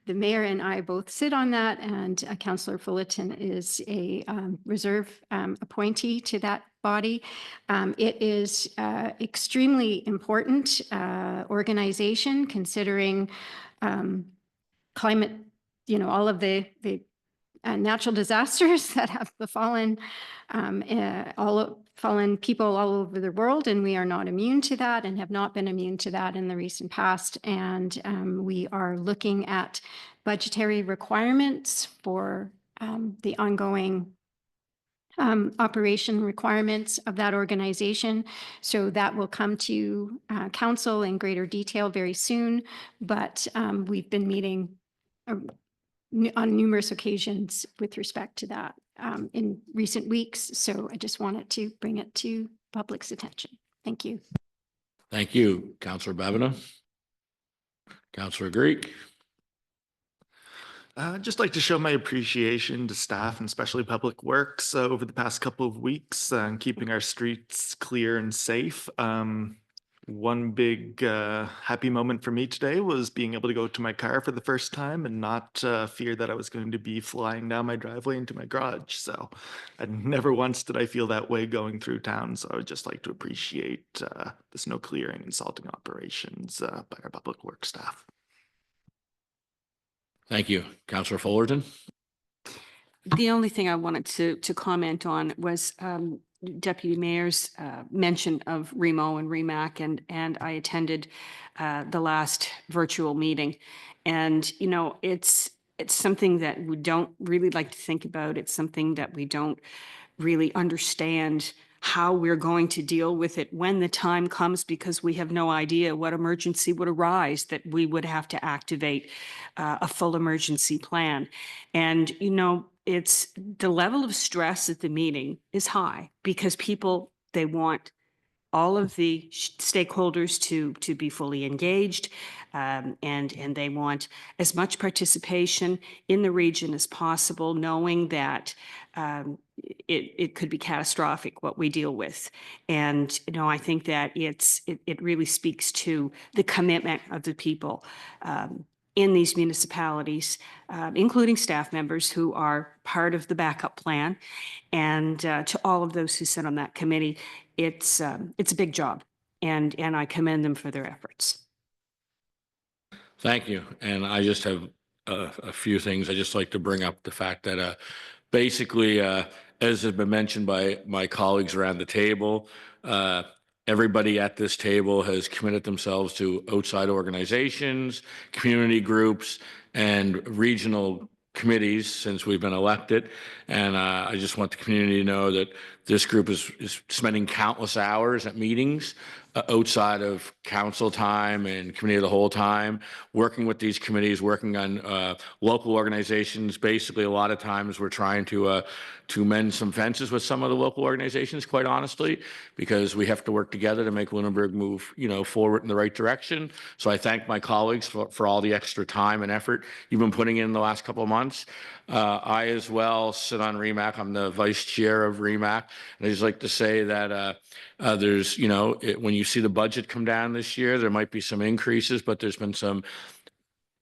The mayor and I both sit on that, and Councillor Fullerton is a reserve appointee to that body. It is extremely important organization considering climate, all of the natural disasters that have befallen fallen people all over the world, and we are not immune to that and have not been immune to that in the recent past. And we are looking at budgetary requirements for the ongoing operation requirements of that organization. So that will come to council in greater detail very soon, but we've been meeting on numerous occasions with respect to that in recent weeks. So I just wanted to bring it to public's attention. Thank you. Thank you. Councillor Bavina? Councillor Greek? I'd just like to show my appreciation to staff and especially Public Works over the past couple of weeks, keeping our streets clear and safe. One big happy moment for me today was being able to go to my car for the first time and not fear that I was going to be flying down my driveway into my garage. So never once did I feel that way going through town. So I would just like to appreciate the snow clearing and salting operations by our Public Works staff. Thank you. Councillor Fullerton? The only thing I wanted to comment on was Deputy Mayor's mention of Remo and REMAC, and I attended the last virtual meeting. And, you know, it's something that we don't really like to think about. It's something that we don't really understand how we're going to deal with it when the time comes, because we have no idea what emergency would arise that we would have to activate a full emergency plan. And, you know, it's the level of stress at the meeting is high because people, they want all of the stakeholders to be fully engaged, and they want as much participation in the region as possible, knowing that it could be catastrophic what we deal with. And, you know, I think that it really speaks to the commitment of the people in these municipalities, including staff members who are part of the backup plan, and to all of those who sit on that committee. It's a big job, and I commend them for their efforts. Thank you. And I just have a few things. I just like to bring up the fact that basically, as has been mentioned by my colleagues around the table, everybody at this table has committed themselves to outside organizations, community groups, and regional committees since we've been elected. And I just want the community to know that this group is spending countless hours at meetings outside of council time and committee of the whole time, working with these committees, working on local organizations. Basically, a lot of times we're trying to mend some fences with some of the local organizations, quite honestly, because we have to work together to make Lunenburg move, you know, forward in the right direction. So I thank my colleagues for all the extra time and effort you've been putting in the last couple of months. I as well sit on REMAC. I'm the vice chair of REMAC. And I just like to say that there's, you know, when you see the budget come down this year, there might be some increases, but there's been some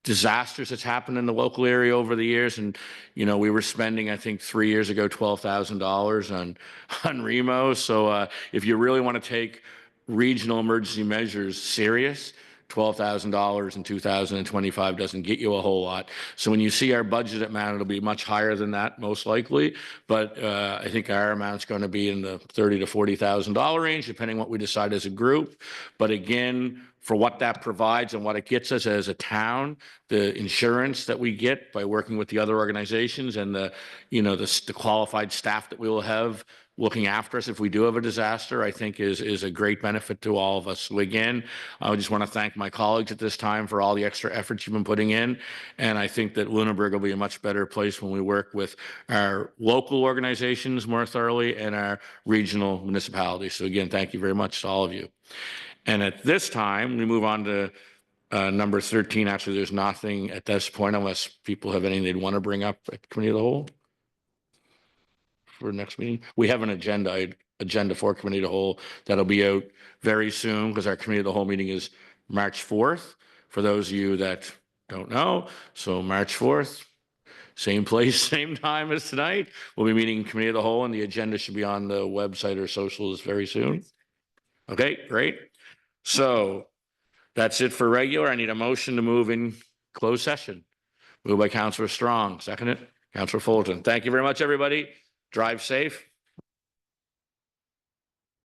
disasters that's happened in the local area over the years. And, you know, we were spending, I think 3 years ago, $12,000 on Remo. So if you really want to take regional emergency measures serious, $12,000 in 2025 doesn't get you a whole lot. So when you see our budget amount, it'll be much higher than that, most likely. But I think our amount's going to be in the $30,000 to $40,000 range, depending what we decide as a group. But again, for what that provides and what it gets us as a town, the insurance that we get by working with the other organizations, and the, you know, the qualified staff that we will have looking after us if we do have a disaster, I think is a great benefit to all of us. So again, I just want to thank my colleagues at this time for all the extra efforts you've been putting in. And I think that Lunenburg will be a much better place when we work with our local organizations more thoroughly and our regional municipalities. So again, thank you very much to all of you. And at this time, we move on to number 13. Actually, there's nothing at this point unless people have anything they'd want to bring up at Committee of the Whole for next meeting. We have an agenda for Committee of the Whole that'll be out very soon, because our Committee of the Whole meeting is March 4th, for those of you that don't know. So March 4th, same place, same time as tonight. We'll be meeting Committee of the Whole, and the agenda should be on the website or socials very soon. Okay, great. So that's it for regular. I need a motion to move in closed session. Moved by Councillor Strong, seconded Councillor Fulton. Thank you very much, everybody. Drive safe.